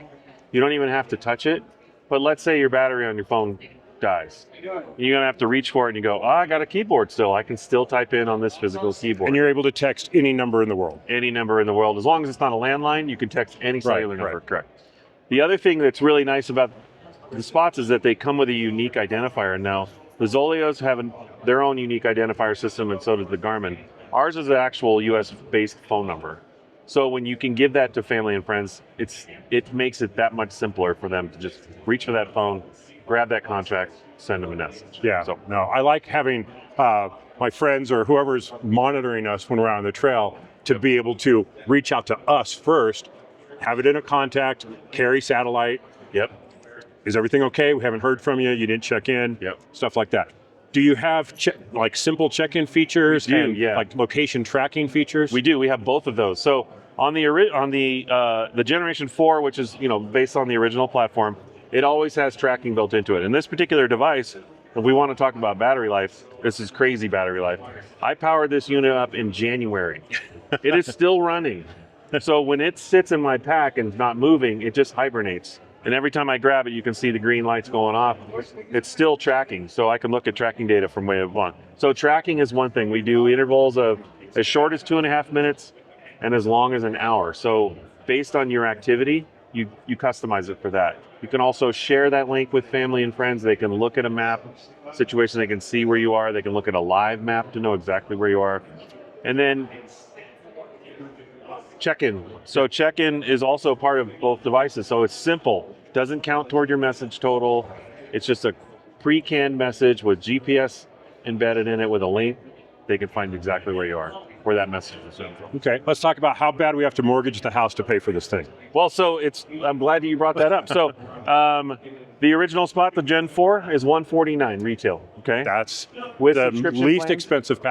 You don't even have to touch it. But let's say your battery on your phone dies. You're gonna have to reach for it and you go, I got a keyboard still. I can still type in on this physical keyboard. And you're able to text any number in the world. Any number in the world. As long as it's not a landline, you can text any cellular number, correct. The other thing that's really nice about the Spots is that they come with a unique identifier. Now, the Zoleos have their own unique identifier system, and so does the Garmin. Ours is an actual US-based phone number. So when you can give that to family and friends, it makes it that much simpler for them to just reach for that phone, grab that contract, send them a message. Yeah, so, no, I like having my friends or whoever's monitoring us when we're on the trail to be able to reach out to us first, have it in a contact, carry satellite. Yep. Is everything okay? We haven't heard from you. You didn't check in. Yep. Stuff like that. Do you have like simple check-in features and like location tracking features? We do. We have both of those. So on the Generation 4, which is based on the original platform, it always has tracking built into it. And this particular device, if we want to talk about battery life, this is crazy battery life. I powered this unit up in January. It is still running. So when it sits in my pack and not moving, it just hibernates. And every time I grab it, you can see the green lights going off. It's still tracking, so I can look at tracking data from way on. So tracking is one thing. We do intervals of as short as 2.5 minutes and as long as an hour. So based on your activity, you customize it for that. You can also share that link with family and friends. They can look at a map situation. They can see where you are. They can look at a live map to know exactly where you are. And then check-in. So check-in is also part of both devices. So it's simple. Doesn't count toward your message total. It's just a pre-canned message with GPS embedded in it with a link. They can find exactly where you are, where that message is sent from. Okay, let's talk about how bad we have to mortgage the house to pay for this thing. Well, so I'm glad you brought that up. So the original Spot, the Gen 4, is $149 retail. Okay, that's with the subscription least plans. expensive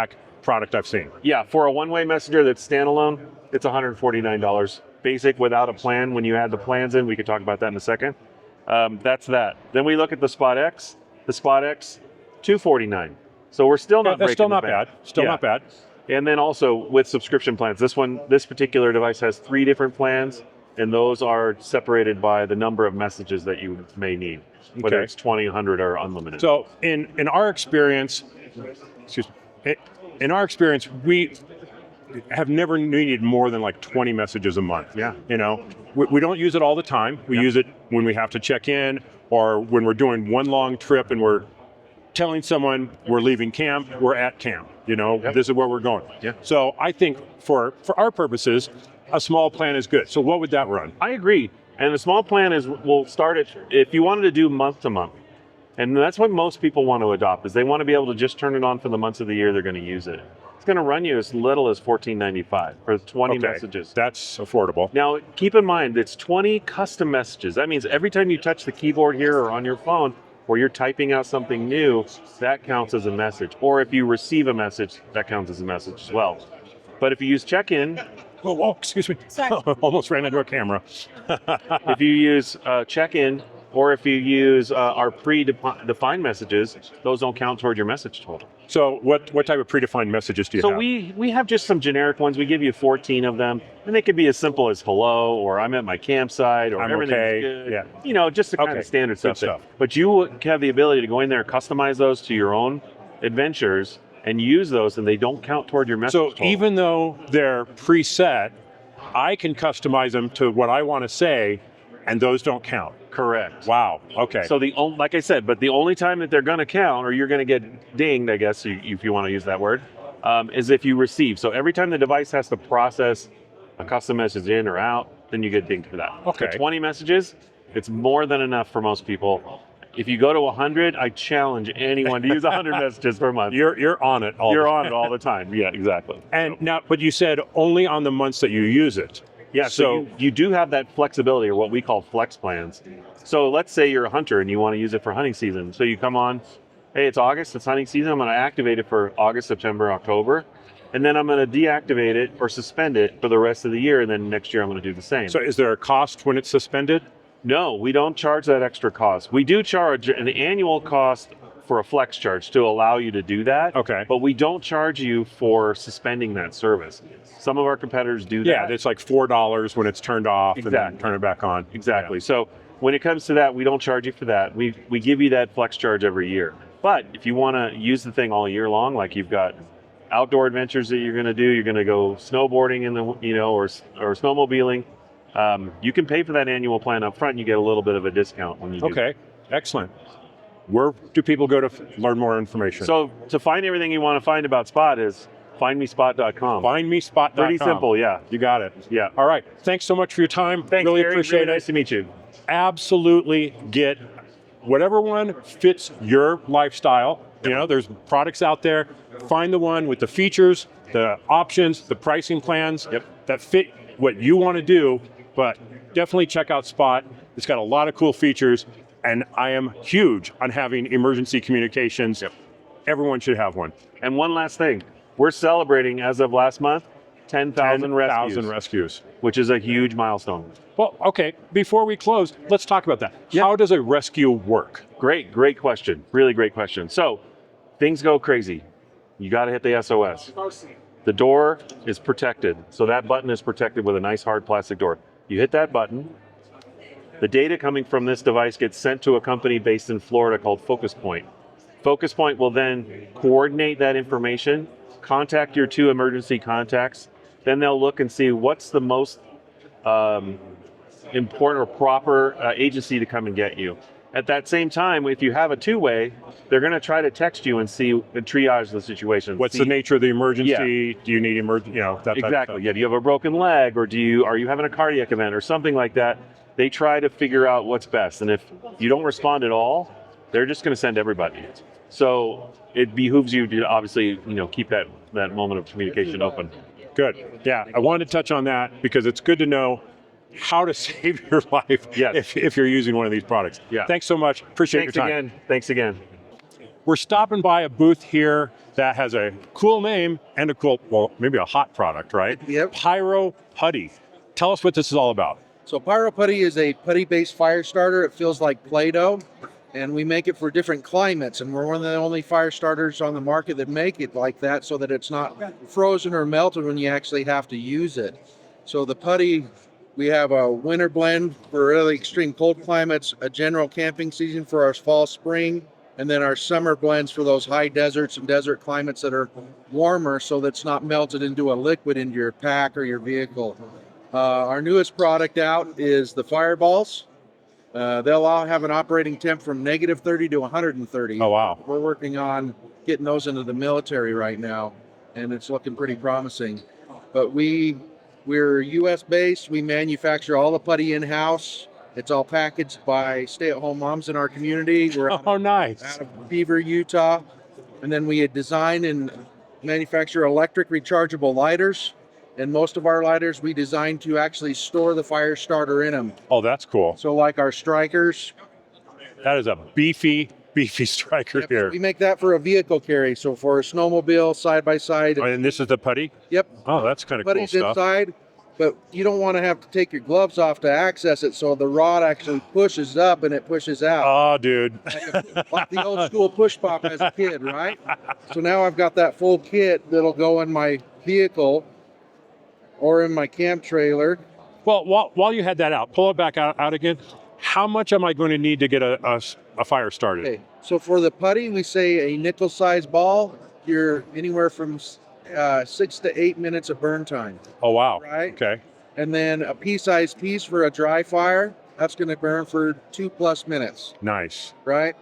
product I've seen. Yeah, for a one-way messenger that's standalone, it's $149. Basic without a plan. When you add the plans in, we could talk about that in a second. That's that. Then we look at the Spot X. The Spot X, $249. So we're still not that's breaking still the not bank. bad. Still not bad. And then also with subscription plans. This particular device has 3 different plans, and those are separated by the number of messages that you may need, whether it's 20, 100, or unlimited. So in our experience, we have never needed more than like 20 messages a month. Yeah. We don't use it all the time. We use it when we have to check in or when we're doing one long trip and we're telling someone we're leaving camp, we're at camp. This is where we're going. Yeah. So I think for our purposes, a small plan is good. So what would that run? I agree. And the small plan will start at, if you wanted to do month to month, and that's what most people want to adopt, is they want to be able to just turn it on for the months of the year they're going to use it. going to run you as little as $14.95 for 20 Okay, messages. that's affordable. Now, keep in mind, it's 20 custom messages. That means every time you touch the keyboard here or on your phone, or you're typing out something new, that counts as a message. Or if you receive a message, that counts as a message as well. But if you use check-in, Oh, excuse me. Sorry. Almost ran into a camera. if you use check-in, or if you use our predefined messages, those don't count toward your message total. So what type of predefined messages do you So have? we have just some generic ones. We give you 14 of them, and they could be as simple as hello, or I'm at my campsite, or I'm everything's okay. good. Yeah. You know, just the kind Okay. of standard Good stuff. stuff. But you have the ability to go in there and customize those to your own adventures and use those, and they don't count toward your message So total. even though they're preset, I can customize them to what I want to say, and those don't count. Correct. Wow. Okay. So like I said, but the only time that they're going to count, or you're going to get dinged, I guess, if you want to use that word, is if you receive. So every time the device has to process a custom message in or out, then you get dinged for that. Okay. For 20 messages, it's more than enough for most people. If you go to 100, I challenge anyone to use 100 messages per month. you're on it all. You're on it all the time. Yeah, exactly. And now, but you said only on the months that you use it. Yeah, so you do have that flexibility, or what we call flex plans. So let's say you're a hunter and you want to use it for hunting season. So you come on, hey, it's August, it's hunting season. I'm going to activate it for August, September, October. And then I'm going to deactivate it or suspend it for the rest of the year. And then next year I'm going to do the same. So is there a cost when it's suspended? No, we don't charge that extra cost. We do charge an annual cost for a flex charge to allow you to do that. Okay. But we don't charge you for suspending that service. Some of our competitors do that. Yeah, it's like $4 when it's turned off and Exactly. then turn it back on. Exactly. So when it comes to that, we don't charge you for that. We give you that flex charge every year. But if you want to use the thing all year long, like you've got outdoor adventures that you're going to do, you're going to go snowboarding in the or snowmobiling, you can pay for that annual plan up front and you get a little bit of a discount when you do. Okay, excellent. Where do people go to learn more information? So to find everything you want to find about Spot is findmespot.com. findmespot.com. Pretty simple, yeah. You got it. Yeah. All right. Thanks so much for your time. Thanks, really Gary. appreciate Really it. nice to meet you. Absolutely get whatever one fits your lifestyle. You know, there's products out there. Find the one with the features, the options, the pricing plans that fit what you want to do. But definitely check out Spot. It's got a lot of cool features, and I am huge on having emergency communications. Everyone should have one. And one last thing. We're celebrating, as of last month, 10,000 rescues. 10,000 rescues. Which is a huge milestone. Well, okay, before we close, let's talk about that. How does a rescue work? Great question. Really great question. So, things go crazy. You got to hit the SOS. The door is protected. So that button is protected with a nice hard plastic door. You hit that button. The data coming from this device gets sent to a company based in Florida called Focus Point. Focus Point will then coordinate that information, contact your 2 emergency contacts. Then they'll look and see what's the most important or proper agency to come and get you. At that same time, if you have a 2-way, they're going to try to text you and see and triage the situation. What's See- the nature of the emergency? Do you need emergency? That type of Exactly. stuff. Yeah. Do you have a broken leg, or are you having a cardiac event, or something like that? They try to figure out what's best, and if you don't respond at all, they're just going to send everybody. So it behooves you to obviously, keep that moment of communication open. Good. Yeah, I wanted to touch on that because it's good to know how to save your life if you're using one of these products. Yeah. Thanks so much. Appreciate your time. Thanks again. We're stopping by a booth here that has a cool name and a cool, well, maybe a hot product, right? Yep. Pyro Putty. Tell us what this is all about. So Pyro Putty is a putty-based fire starter. It feels like Play-Doh, and we make it for different climates, and we're one of the only fire starters on the market that make it like that so that it's not frozen or melted when you actually have to use it. So the putty, we have a winter blend for really extreme cold climates, a general camping season for our fall, spring, and then our summer blends for those high deserts and desert climates that are warmer so that it's not melted into a liquid into your pack or your vehicle. Our newest product out is the fireballs. They'll all have an operating temp from -30 to 130. Oh, wow. We're working on getting those into the military right now, and it's looking pretty promising. But we're US based. We manufacture all the putty in-house. It's all packaged by stay-at-home moms in our community. We're out Oh, nice. of Beaver, Utah. And then we had designed and manufacture electric rechargeable lighters. And most of our lighters we designed to actually store the fire starter in them. Oh, that's cool. So like our strikers. That is a beefy striker Yep, here. we make that for a vehicle carry. So for a snowmobile, side by side. Oh, and this is the putty? Yep. Oh, that's kind of cool Putty's stuff. inside, but you don't want to have to take your gloves off to access it. So the rod actually pushes up and it pushes out. Oh, dude. Like the old school push pop as a kid, right? So now I've got that full kit that'll go in my vehicle or in my camp trailer. Well, while you had that out, pull it back out again. How much am I going to need to get a fire started? Okay, so for the putty, we say a nickel-sized ball. You're anywhere from 6 to 8 minutes of burn time. Oh, wow. Right. Okay. And then a pea-sized piece for a dry fire, that's going to burn for 2+ minutes. Nice. Right?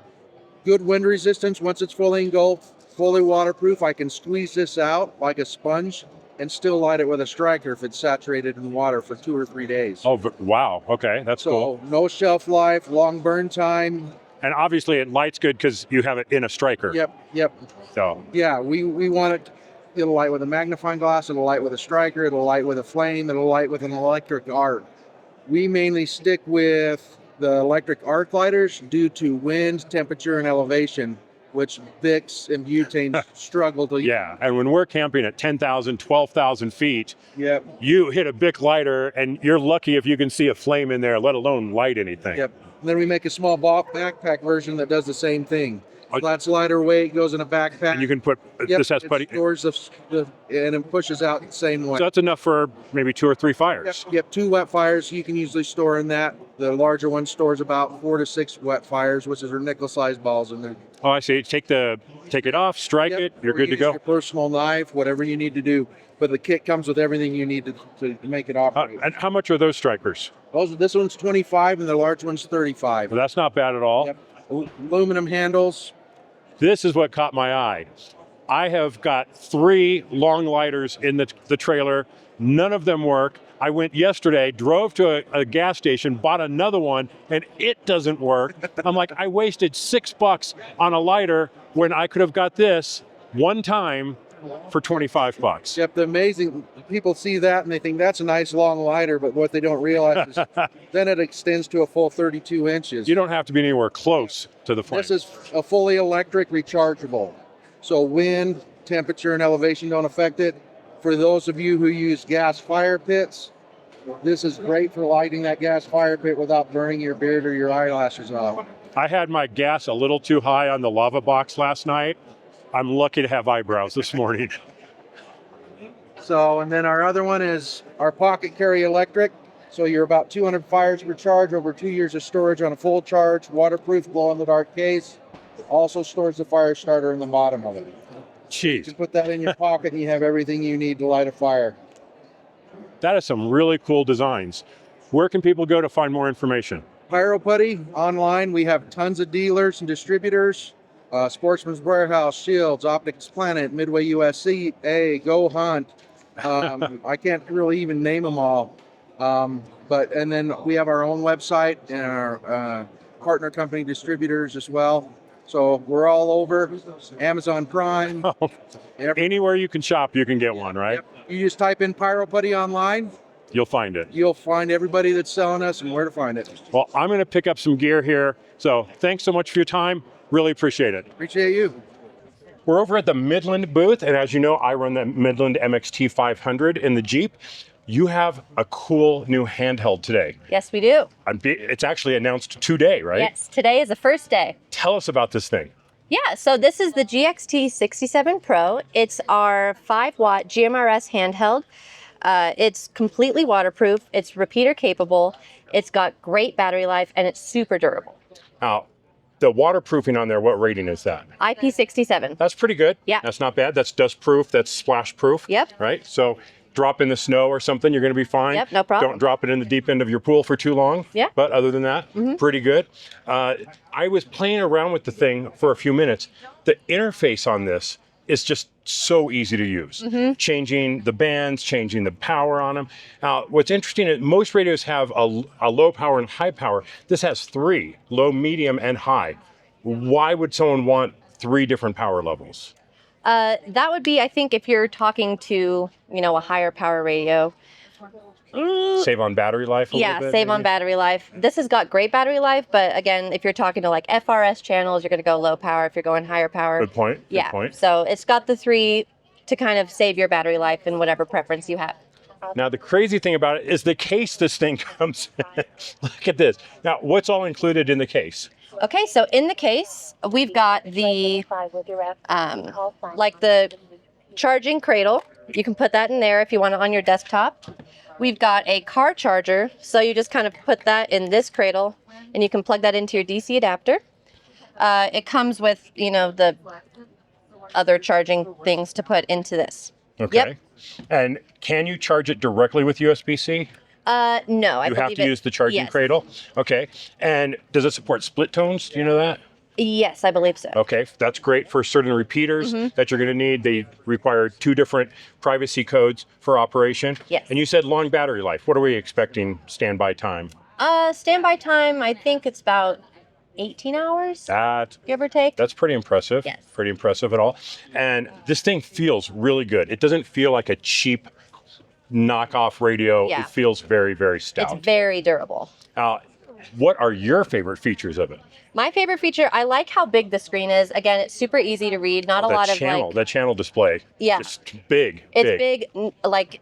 Good wind resistance. Once it's fully engulfed, fully waterproof, I can squeeze this out like a sponge and still light it with a striker if it's saturated in water for 2 or 3 days. Oh, wow. Okay, that's So cool. no shelf life, long burn time. And obviously it lights good because you have it in a striker. Yep. So, Yeah, we want it. It'll light with a magnifying glass. It'll light with a striker. It'll light with a flame. It'll light with an electric arc. We mainly stick with the electric arc lighters due to wind, temperature, and elevation, which Vicks and butane struggle to. yeah. And when we're camping at 10,000, 12,000 feet, Yep. you hit a Bic lighter and you're lucky if you can see a flame in there, let alone light anything. Yep. And then we make a small backpack version that does the same thing. Oh. That's lighter weight, goes in a backpack. And you can put, Yep, this has it putty. stores and it pushes out the same way. So that's enough for maybe 2 or 3 fires. Yep, 2 wet fires you can usually store in that. The larger one stores about 4 to 6 wet fires, which are nickel-sized balls in there. Oh, I see. Take it off, strike Yep, it, you're or good to use go. Your personal knife, whatever you need to do. But the kit comes with everything you need to make it operate. And how much are those strikers? This one's 25 and the large one's 35. Well, that's not bad at all. Yep. Aluminum handles. This is what caught my eye. I have got 3 long lighters in the trailer. None of them work. I went yesterday, drove to a gas station, bought another one, and it doesn't work. I'm like, I wasted $6 on a lighter when I could have got this one time for $25. Yep, the amazing, people see that and they think that's a nice long lighter, but what they don't realize is then it extends to a full 32 inches. You don't have to be anywhere close to the flame. This is a fully electric rechargeable. So wind, temperature, and elevation don't affect it. For those of you who use gas fire pits, this is great for lighting that gas fire pit without burning your beard or your eyelashes off. I had my gas a little too high on the Lavabox last night. I'm lucky to have eyebrows this morning. So, and then our other one is our pocket carry electric. So you're about 200 fires per charge over 2 years of storage on a full charge, waterproof, glow-in-the-dark case. Also stores the fire starter in the bottom of it. You Jeez, put that in your pocket and you have everything you need to light a fire. that is some really cool designs. Where can people go to find more information? Pyro Putty online. We have tons of dealers and distributors. Sportsman's Warehouse, Shields, Optics Planet, Midway USA, Go Hunt. I can't really even name them all. And then we have our own website and our partner company distributors as well. So we're all over. Amazon Prime. Anywhere you can shop, you can get one, right? Yep. You just type in Pyro Putty online. You'll find it. You'll find everybody that's selling us and where to find it. Well, I'm going to pick up some gear here. So thanks so much for your time. Really appreciate it. Appreciate you. We're over at the Midland booth, and as you know, I run the Midland MXT 500 in the Jeep. You have a cool new handheld today. Yes, we do. It's actually announced today, right? Yes, today is the first day. Tell us about this thing. Yeah, so this is the GXT 67 Pro. It's our 5-watt GMRS handheld. It's completely waterproof. It's repeater capable. It's got great battery life, and it's super durable. Now, the waterproofing on there, what rating is that? IP67. That's pretty good. Yeah. That's not bad. That's dust proof. That's splash proof. Yep. Right? So drop in the snow or something, you're going to be fine. Yep, no problem. Don't drop it in the deep end of your pool for too long. Yeah. But other than that, pretty good. I was playing around with the thing for a few minutes. The interface on this is just so easy to use. Changing the bands, changing the power on them. Now, what's interesting is most radios have a low power and high power. This has 3, low, medium, and high. Why would someone want 3 different power levels? That would be, I think, if you're talking to, a higher power radio. Save on battery life a little bit? Save on battery life. This has got great battery life, but again, if you're talking to like FRS channels, you're going to go low power. If you're going higher power. Good point. Yeah. Good point. So it's got the 3 to kind of save your battery life in whatever preference you have. Now, the crazy thing about it is the case this thing comes in. Look at this. Now, what's all included in the case? Okay, so in the case, we've got the, like the charging cradle. You can put that in there if you want it on your desktop. We've got a car charger, so you just kind of put that in this cradle, and you can plug that into your DC adapter. It comes with, the other charging things to put into this. Okay. Yep. And can you charge it directly with USB-C? No, I You believe have to use the charging yes. cradle? Okay. And does it support split tones? Do you know that? Yes, I believe so. Okay, that's great for certain repeaters that you're going to need. They require 2 different privacy codes for operation. Yes. And you said long battery life. What are we expecting standby time? Standby time, I think it's about 18 hours, give or take. That's pretty impressive. Yes. Pretty impressive at all. And this thing feels really good. It doesn't feel like a cheap knockoff radio. Yeah. It feels very, very stout. It's very durable. What are your favorite features of it? My favorite feature, I like how big the screen is. Again, it's super easy to read. Not a lot of that channel display. Yeah. It's big. It's big. Like,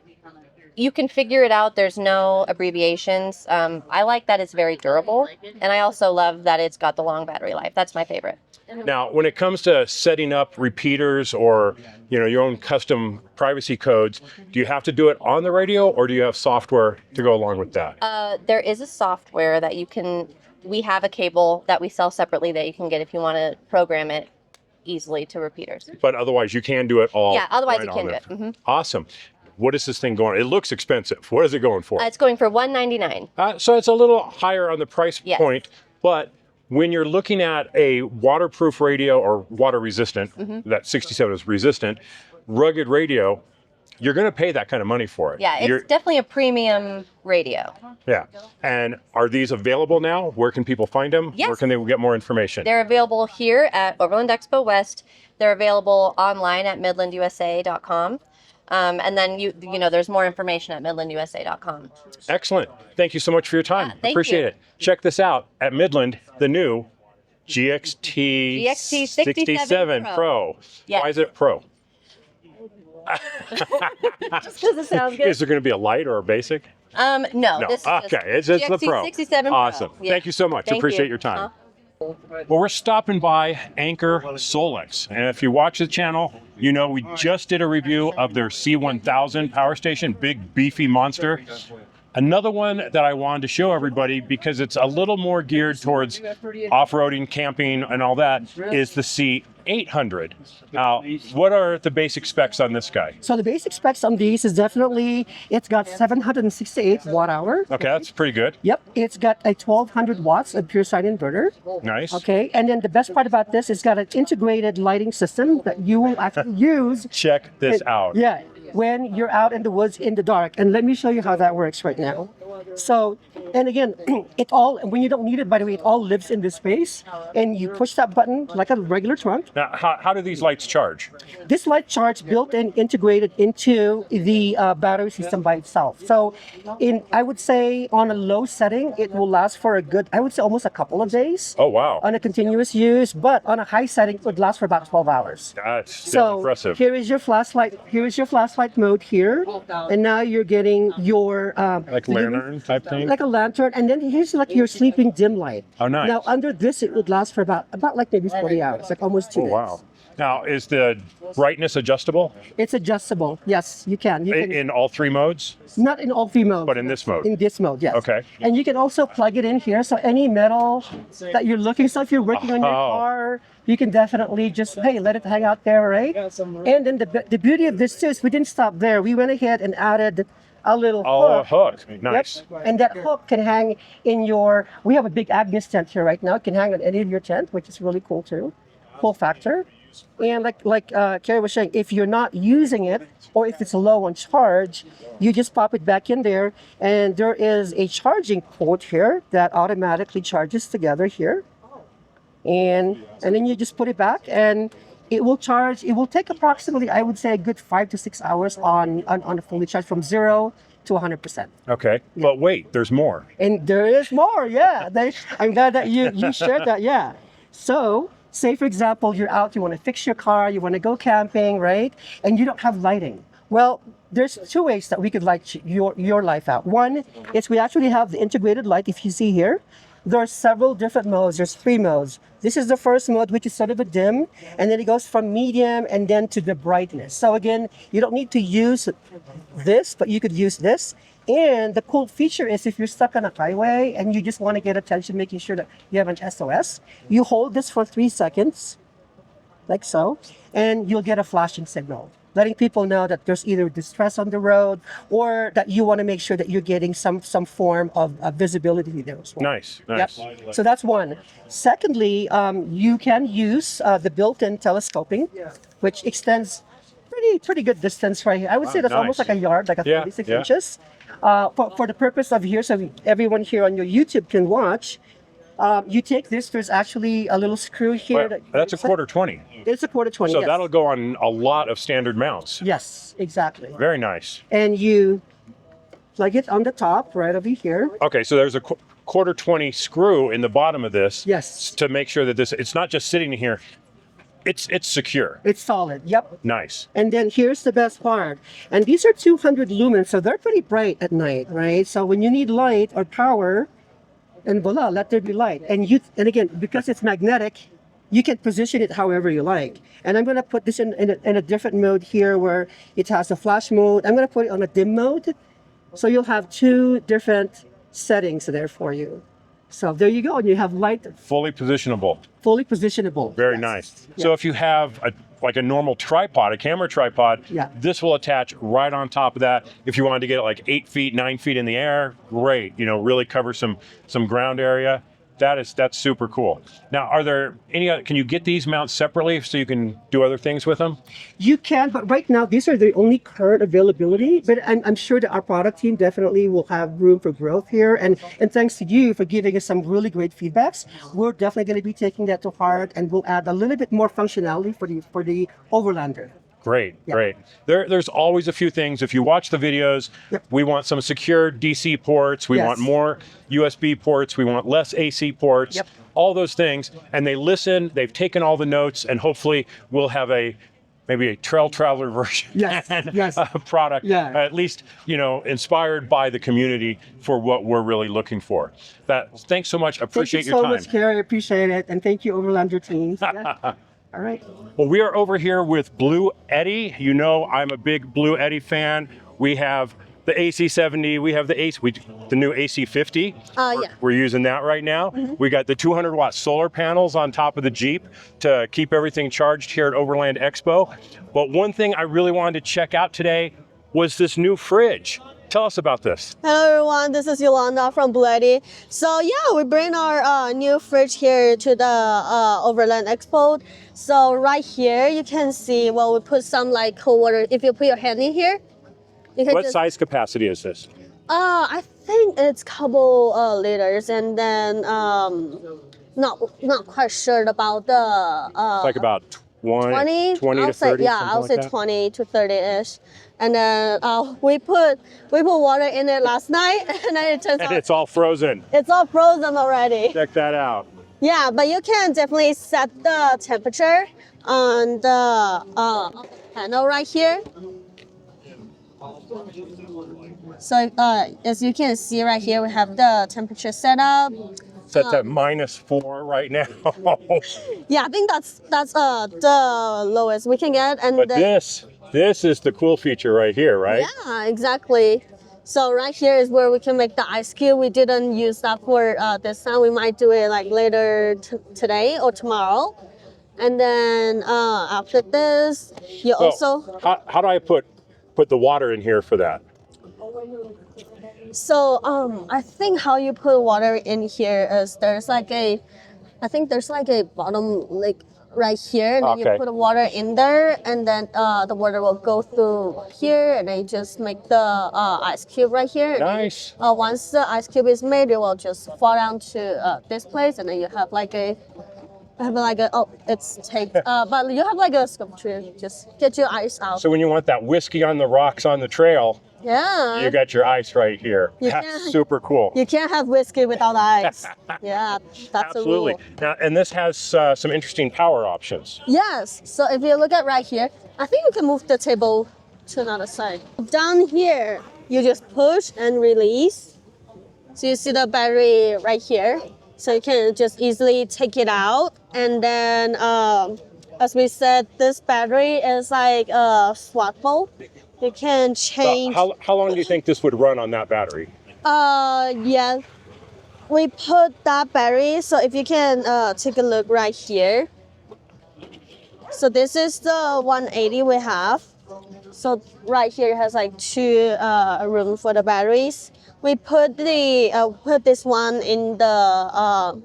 you can figure it out. There's no abbreviations. I like that it's very durable. And I also love that it's got the long battery life. That's my favorite. Now, when it comes to setting up repeaters or, your own custom privacy codes, do you have to do it on the radio or do you have software to go along with that? There is a software that you can, we have a cable that we sell separately that you can get if you want to program it easily to repeaters. But otherwise you can do it all. Yeah, otherwise right you can on do it. it. Mhm. Awesome. What is this thing going? It looks expensive. What is it going for? It's going for $199. So it's a little higher on the price Yes. point, but when you're looking at a waterproof radio or water resistant, that 67 is resistant, rugged radio, you're going to pay that kind of money for it. Yeah, it's definitely a premium radio. Yeah. And are these available now? Where can people find them? Yes. Where can they get more information? They're available here at Overland Expo West. They're available online at midlandusa.com. And then there's more information at midlandusa.com. Excellent. Thank you so much for your time. Thank Appreciate you. it. Check this out at Midland, the new GXT 67 Pro. Yes. Why is it Pro? Just because it sounds good. Is there going to be a light or a basic? No. No. This is Okay, it's just the GXT Pro. 67 Pro. Awesome. Yeah. Thank you so much. Thank Appreciate you. your time. Well, we're stopping by Anker Solex. And if you watch the channel, we just did a review of their C1000 power station, big beefy monster. Another one that I wanted to show everybody because it's a little more geared towards off-roading, camping, and all that is the C800. Now, what are the basic specs on this guy? So the basic specs on these is definitely, it's got 768 watt hour. Okay, that's pretty good. Yep, it's got a 1200 watts of pure side inverter. Nice. Okay, and then the best part about this, it's got an integrated lighting system that you will actually use. Check this out. Yeah, when you're out in the woods in the dark. And let me show you how that works right now. So, and again, when you don't need it, by the way, it all lives in this space. And you push that button like a regular trunk. Now, how do these lights charge? This light charge built and integrated into the battery system by itself. So I would say on a low setting, it will last for a good, I would say almost a couple of days. Oh, wow. On a continuous use, but on a high setting, it would last for about 12 hours. That's impressive. Here is your flashlight. Here is your flashlight mode here. And now you're getting your... like lantern type thing? Like a lantern. And then here's like your sleeping dim light. Oh, nice. Now under this, it would last for about like maybe 40 hours, like almost 2 days. Oh, wow. Now, is the brightness adjustable? It's adjustable. Yes, you can. In all 3 modes? Not in all 3 modes. But in this mode? In this mode, yes. Okay. And you can also plug it in here. So any metal that you're looking, so if you're working on your car, you can definitely just, let it hang out there, right? And then the beauty of this too is we didn't stop there. We went ahead and added a little hook. Hook. Nice. Yep. And that hook can hang in we have a big Agnes tent here right now. It can hang on any of your tent, which is really cool too. Cool factor. And like Carrie was saying, if you're not using it or if it's low on charge, you just pop it back in there. And there is a charging port here that automatically charges together here. And then you just put it back and It will charge. It will take approximately, I would say, a good 5 to 6 hours on a fully charged from 0 to 100%. Okay, but wait, there's more. And there is more. Yeah, I'm glad that you shared that. Yeah. So, say for example, you're out, you want to fix your car, you want to go camping, right? And you don't have lighting. Well, there's 2 ways that we could light your life out. One is we actually have the integrated light. If you see here, there are several different modes. There's 3 modes. This is the first mode, which is sort of a dim, and then it goes from medium and then to the brightness. So again, you don't need to use this, but you could use this. And the cool feature is if you're stuck on a highway and you just want to get attention, making sure that you have an SOS, you hold this for 3 seconds, like so, and you'll get a flashing signal, letting people know that there's either distress on the road or that you want to make sure that you're getting some form of visibility there as well. Nice, nice. Yep. So that's one. Secondly, you can use the built-in telescoping, which extends pretty good distance right here. I would say that's almost like a yard, like a 36 inches. For the purpose of here, so everyone here on your YouTube can watch, you take this, there's actually a little screw here. Well, that's a quarter 20. It's a quarter 20, So yes. that'll go on a lot of standard mounts. Yes, exactly. Very nice. And you plug it on the top, right over here. Okay, so there's a quarter 20 screw in the bottom of this. Yes. To make sure that it's not just sitting here. It's secure. It's solid, yep. Nice. And then here's the best part. And these are 200 lumens, so they're pretty bright at night, right? So when you need light or power, and voila, let there be light. And again, because it's magnetic, you can position it however you like. And I'm gonna put this in a different mode here where it has a flash mode. I'm gonna put it on a dim mode. So you'll have 2 different settings there for you. So there you go, and you have light. Fully positionable. Fully positionable. Very nice. So if you have like a normal tripod, a camera tripod, this will attach right on top of that. If you wanted to get it like 8 feet, 9 feet in the air, great. You know, really cover some ground area. That's super cool. Now, are there any other, can you get these mounts separately so you can do other things with them? You can, but right now these are the only current availability. But I'm sure that our product team definitely will have room for growth here. And thanks to you for giving us some really great feedbacks. We're definitely going to be taking that to heart, and we'll add a little bit more functionality for the Overlander. Great, great. There's always a few things. If you watch the videos, we want some secure DC ports. We want more USB ports. We want less AC ports. All those things. And they listen. They've taken all the notes, and hopefully we'll have maybe a Trail Traveler version product. At least, you know, inspired by the community for what we're really looking for. Thanks so much. Appreciate your time. Thank you so much, Kerry. I appreciate it. And thank you, Overlander team. All right. Well, we are over here with Bluetti. You know, I'm a big Bluetti fan. We have the AC70, we have the new AC50. We're using that right now. We got the 200-watt solar panels on top of the Jeep to keep everything charged here at Overland Expo. But one thing I really wanted to check out today was this new fridge. Tell us about this. Hello everyone, this is Yolanda from Bluetti. So yeah, we bring our new fridge here to the Overland Expo. So right here you can see, well, we put some like cold water. If you put your hand in here, you can What size capacity is this? I think it's couple liters, and then not quite sure about the it's like about 20 to 30. Yeah, I'll say 20 to 30-ish. And then we put water in it last night, and then it turns out it's all frozen. It's all frozen already. Check that out. Yeah, but you can definitely set the temperature on the panel right here. So as you can see right here, we have the temperature set up. It's at -4 right now. Yeah, I think that's the lowest we can get. And but this is the cool feature right here, right? Yeah, exactly. So right here is where we can make the ice cube. We didn't use that for this time. We might do it like later today or tomorrow. And then after this, you also. How do I put the water in here for that? So I think how you put water in here is there's like a bottom like right here, and then you put the water in there, and then the water will go through here, and then you just make the ice cube right here. Nice. Once the ice cube is made, it will just fall down to this place, and then you have like a I have like a, oh, it's taped. But you have like a sculpture. Just get your ice out. So when you want that whiskey on the rocks on the trail, Yeah. you got your ice right here. You That's can't- super cool. You can't have whiskey without ice. Yeah, that's Absolutely. a rule. Now, and this has some interesting power options. Yes. So if you look at right here, I think you can move the table to another side. Down here, you just push and release. So you see the battery right here. So you can just easily take it out. And then, as we said, this battery is like swappable. You can change. How long do you think this would run on that battery? Yeah. We put that battery. So if you can take a look right here. So this is the 180 we have. So right here it has like two room for the batteries. We put the put this one in the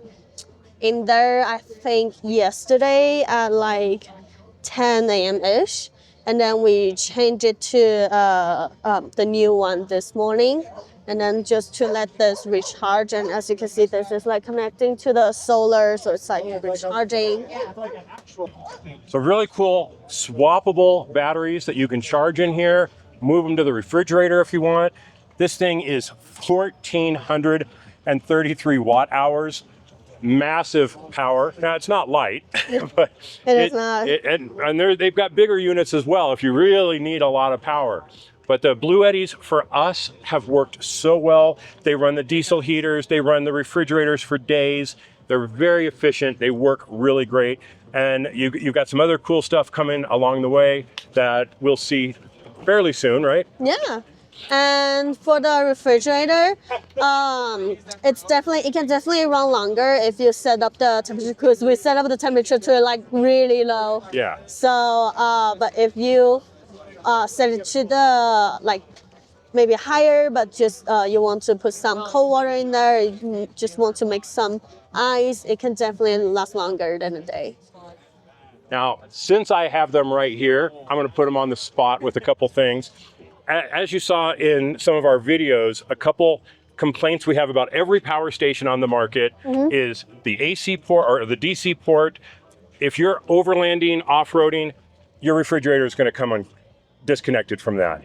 in there I think yesterday at like 10 a.m. ish, and then we changed it to the new one this morning. And then just to let this recharge, and as you can see, this is like connecting to the solar, so it's like recharging. So really cool swappable batteries that you can charge in here, move them to the refrigerator if you want. This thing is 1,433 watt hours, massive power. Now it's not light, but It is not. And they've got bigger units as well if you really need a lot of power. But the Bluettis for us have worked so well. They run the diesel heaters, they run the refrigerators for days. They're very efficient, they work really great. And you've got some other cool stuff coming along the way that we'll see fairly soon, right? Yeah. And for the refrigerator, it can definitely run longer if you set up the temperature, because we set up the temperature to like really low. Yeah. So, but if you set it to the like maybe higher, but just you want to put some cold water in there, you just want to make some ice, it can definitely last longer than a day. Now, since I have them right here, I'm going to put them on the spot with a couple things. As you saw in some of our videos, a couple complaints we have about every power station on the market is the AC port or the DC port. If you're overlanding, off-roading, your refrigerator is going to come disconnected from that.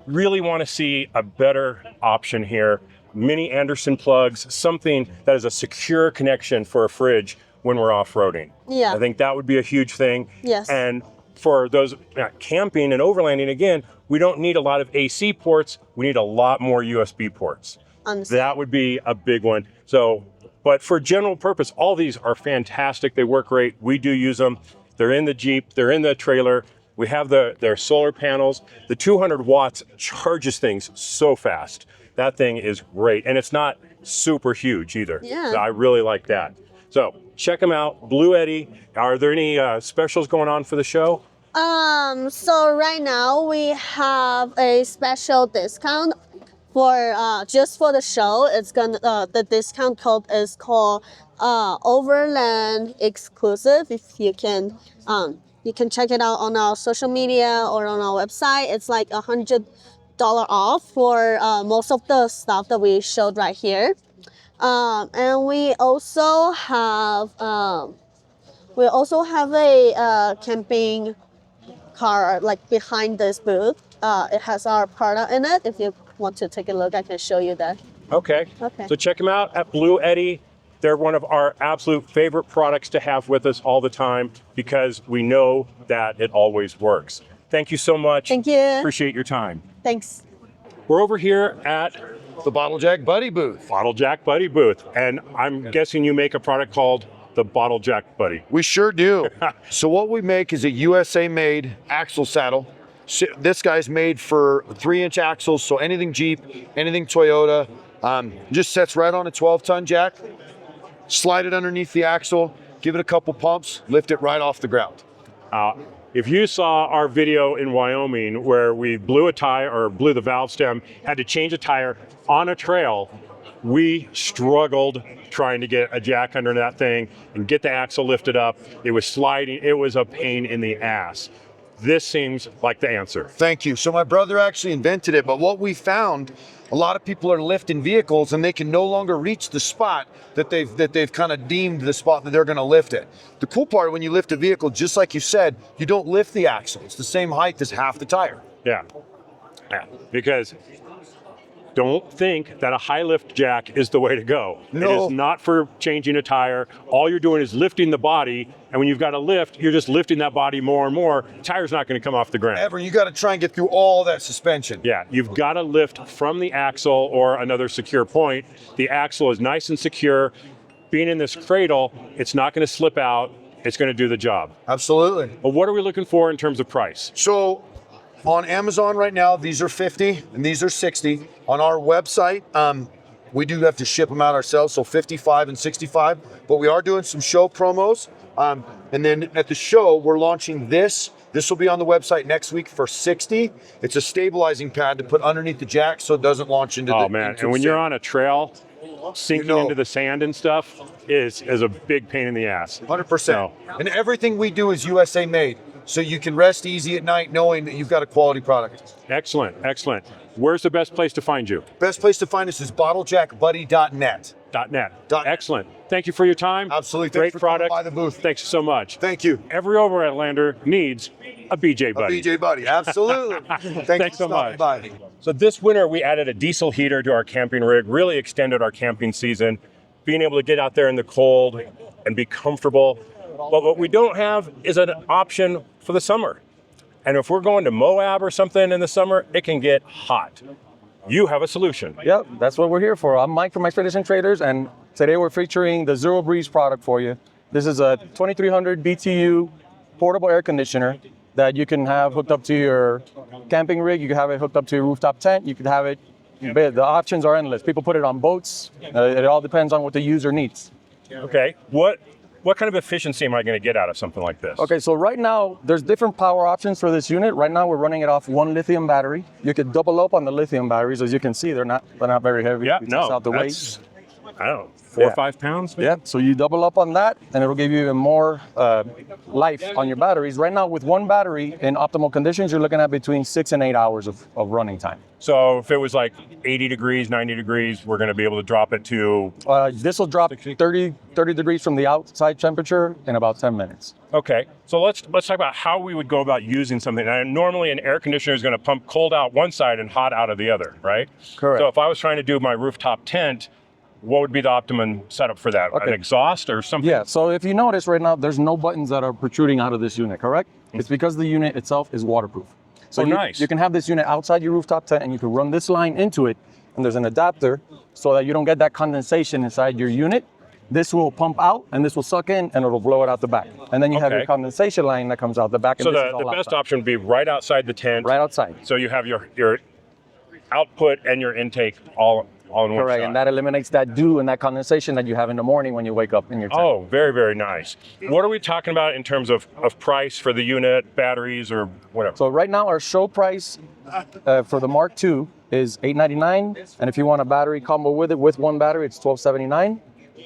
Really want to see a better option here. Mini Anderson plugs, something that is a secure connection for a fridge when we're off-roading. Yeah. I think that would be a huge thing. Yes. And for those camping and overlanding, again, we don't need a lot of AC ports. We need a lot more USB ports. That would be a big one. So, but for general purpose, all these are fantastic. They work great. We do use them. They're in the Jeep. They're in the trailer. We have their solar panels. The 200 watts charges things so fast. That thing is great. And it's not super huge either. Yeah. So I really like that. So check them out. Bluetti. Are there any specials going on for the show? So right now we have a special discount for just for the show. It's gonna the discount code is called Overland Exclusive. If you can check it out on our social media or on our website. It's like $100 off for most of the stuff that we showed right here. And we also have a camping car like behind this booth. It has our product in it. If you want to take a look, I can show you that. Okay. So check them out at Bluetti. They're one of our absolute favorite products to have with us all the time because we know that it always works. Thank you so much. Thank you. Appreciate your time. Thanks. We're over here at the Bottle Jack Buddy booth. Bottle Jack Buddy booth. And I'm guessing you make a product called the Bottle Jack Buddy. We sure do. So what we make is a USA made axle saddle. So this guy's made for 3-inch axles, so anything Jeep, anything Toyota, just sets right on a 12-ton jack. Slide it underneath the axle, give it a couple pumps, lift it right off the ground. If you saw our video in Wyoming where we blew a tire or blew the valve stem, had to change a tire on a trail, we struggled trying to get a jack under that thing and get the axle lifted up. It was sliding. It was a pain in the ass. This seems like the answer. Thank you. So my brother actually invented it, but what we found a lot of people are lifting vehicles and they can no longer reach the spot that they've kind of deemed the spot that they're going to lift it. The cool part, when you lift a vehicle, just like you said, you don't lift the axle. It's the same height as half the tire. Yeah. Yeah. Because don't think that a high lift jack is the way to go. No. It is not for changing a tire. All you're doing is lifting the body, and when you've got a lift, you're just lifting that body more and more. The tire's not going to come off the ground. Ever, you got to try and get through all that suspension. Yeah, you've got to lift from the axle or another secure point. The axle is nice and secure. Being in this cradle, it's not going to slip out. It's going to do the job. Absolutely. But what are we looking for in terms of price? So on Amazon right now, these are 50 and these are 60. On our website, we do have to ship them out ourselves, so 55 and 65. But we are doing some show promos. And then at the show, we're launching this. This will be on the website next week for 60. It's a stabilizing pad to put underneath the jack so it doesn't launch into Oh man, and when you're on a trail, sinking into the sand and stuff is a big pain in the ass. 100%. And everything we do is USA made. So you can rest easy at night knowing that you've got a quality product. Excellent, excellent. Where's the best place to find you? Best place to find us is bottlejackbuddy.net. Excellent. Thank you for your time. Absolutely. Great Thanks for product. coming by the booth. Thanks so much. Thank you. Every Overlander needs a BJ Buddy. A BJ Buddy, absolutely. Thanks so much. So this winter we added a diesel heater to our camping rig, really extended our camping season, being able to get out there in the cold and be comfortable. But what we don't have is an option for the summer. And if we're going to Moab or something in the summer, it can get hot. You have a solution. Yep, that's what we're here for. I'm Mike from Expedition Traders, and today we're featuring the ZeroBreeze product for you. This is a 2300 BTU portable air conditioner that you can have hooked up to your camping rig. You can have it hooked up to your rooftop tent. You could have it, the options are endless. People put it on boats. It all depends on what the user needs. Okay, what kind of efficiency am I going to get out of something like this? Okay, so right now, there's different power options for this unit. Right now, we're running it off one lithium battery. You could double up on the lithium batteries. As you can see, they're not very heavy. Yeah, It no, takes out the that's, weight. I don't know, 4 or 5 pounds? Maybe? Yeah, so you double up on that, and it'll give you even more life on your batteries. Right now, with one battery in optimal conditions, you're looking at between 6 and 8 hours of running time. So if it was like 80 degrees, 90 degrees, we're going to be able to drop it to? This will drop 30 degrees from the outside temperature in about 10 minutes. Okay, so let's talk about how we would go about using something. And normally an air conditioner is going to pump cold out one side and hot out of the other, right? Correct. So if I was trying to do my rooftop tent, what would be the optimum setup for that? Okay. An exhaust or something? Yeah, so if you notice right now, there's no buttons that are protruding out of this unit, correct? It's because the unit itself is waterproof. So nice. You can have this unit outside your rooftop tent and you can run this line into it, and there's an adapter so that you don't get that condensation inside your unit. This will pump out and this will suck in and it'll blow it out the back. And then you have your condensation line that comes out the back. And So this is the all best outside. option would be right outside the tent. Right outside. So you have your output and your intake all in one Correct, shot. and that eliminates that dew and that condensation that you have in the morning when you wake up in your tent. Oh, very, very nice. What are we talking about in terms of price for the unit, batteries, or whatever? So right now our show price for the Mark II is $899, and if you want a battery combo with it, with one battery, it's $1279.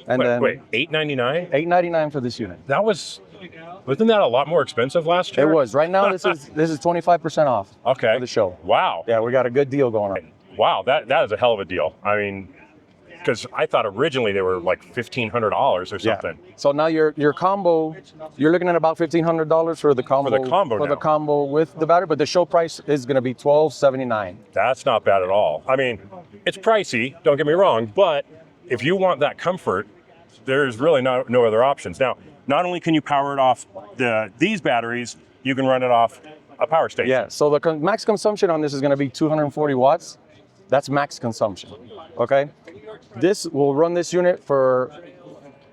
And wait, $899? $899 for this unit. Wasn't that a lot more expensive last year? It was. Right now this is 25% off. Okay. For the show. Wow. Yeah, we got a good deal going on. Wow, that is a hell of a deal. I mean, because I thought originally they were like $1,500 or something. Yeah. So now your combo, you're looking at about $1,500 for the combo. For the combo with the battery, but the show price is going to be $1279. That's not bad at all. I mean, it's pricey, don't get me wrong, but if you want that comfort, there's really no other options. Now, not only can you power it off these batteries, you can run it off a power station. Yeah, so the max consumption on this is going to be 240 watts. That's max consumption, okay? This will run this unit for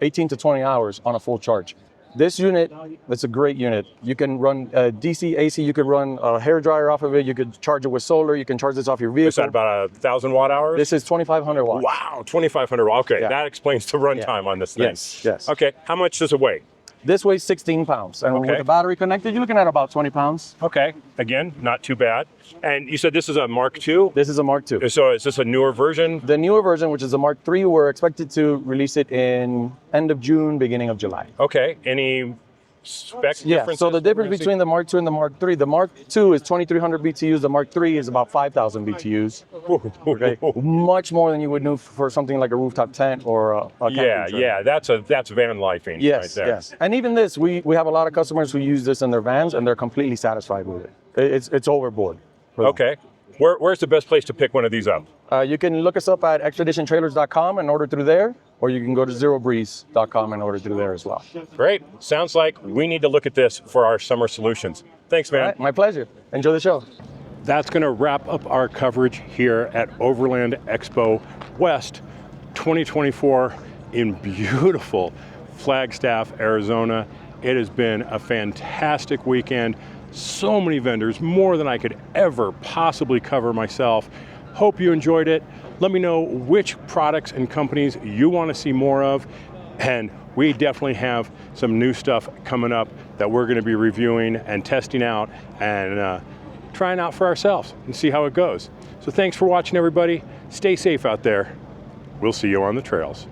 18 to 20 hours on a full charge. This unit, it's a great unit. You can run DC, AC, you could run a hair dryer off of it, you could charge it with solar, you can charge this off your vehicle. Is that about 1,000 watt hours? This is 2,500 watts. Wow, 2,500 watts. Okay, that explains the runtime on this thing. Yes. Okay, how much does it weigh? This weighs 16 pounds, and with the battery connected, you're looking at about 20 pounds. Okay, again, not too bad. And you said this is a Mark II? This is a Mark II. So is this a newer version? The newer version, which is a Mark III, we're expected to release it in end of June, beginning of July. Okay, any spec Yeah, differences? so the we're difference gonna see? between the Mark II and the Mark III, the Mark II is 2,300 BTUs, the Mark III is about 5,000 BTUs. Okay, much more than you would know for something like a rooftop tent or a camping Yeah, trailer. yeah, that's van lifing Yes, right there. yes. And even this, we have a lot of customers who use this in their vans and they're completely satisfied with it. It's overboard. Okay. Where's the best place to pick one of these up? You can look us up at expeditiontrailers.com and order through there, or you can go to ZeroBreeze.com and order through there as well. Great. Sounds like we need to look at this for our summer solutions. Thanks, man. All right, my pleasure. Enjoy the show. That's going to wrap up our coverage here at Overland Expo West 2024 in beautiful Flagstaff, Arizona. It has been a fantastic weekend. So many vendors, more than I could ever possibly cover myself. Hope you enjoyed it. Let me know which products and companies you want to see more of. And we definitely have some new stuff coming up that we're going to be reviewing and testing out and trying out for ourselves and see how it goes. So thanks for watching, everybody. Stay safe out there. We'll see you on the trails.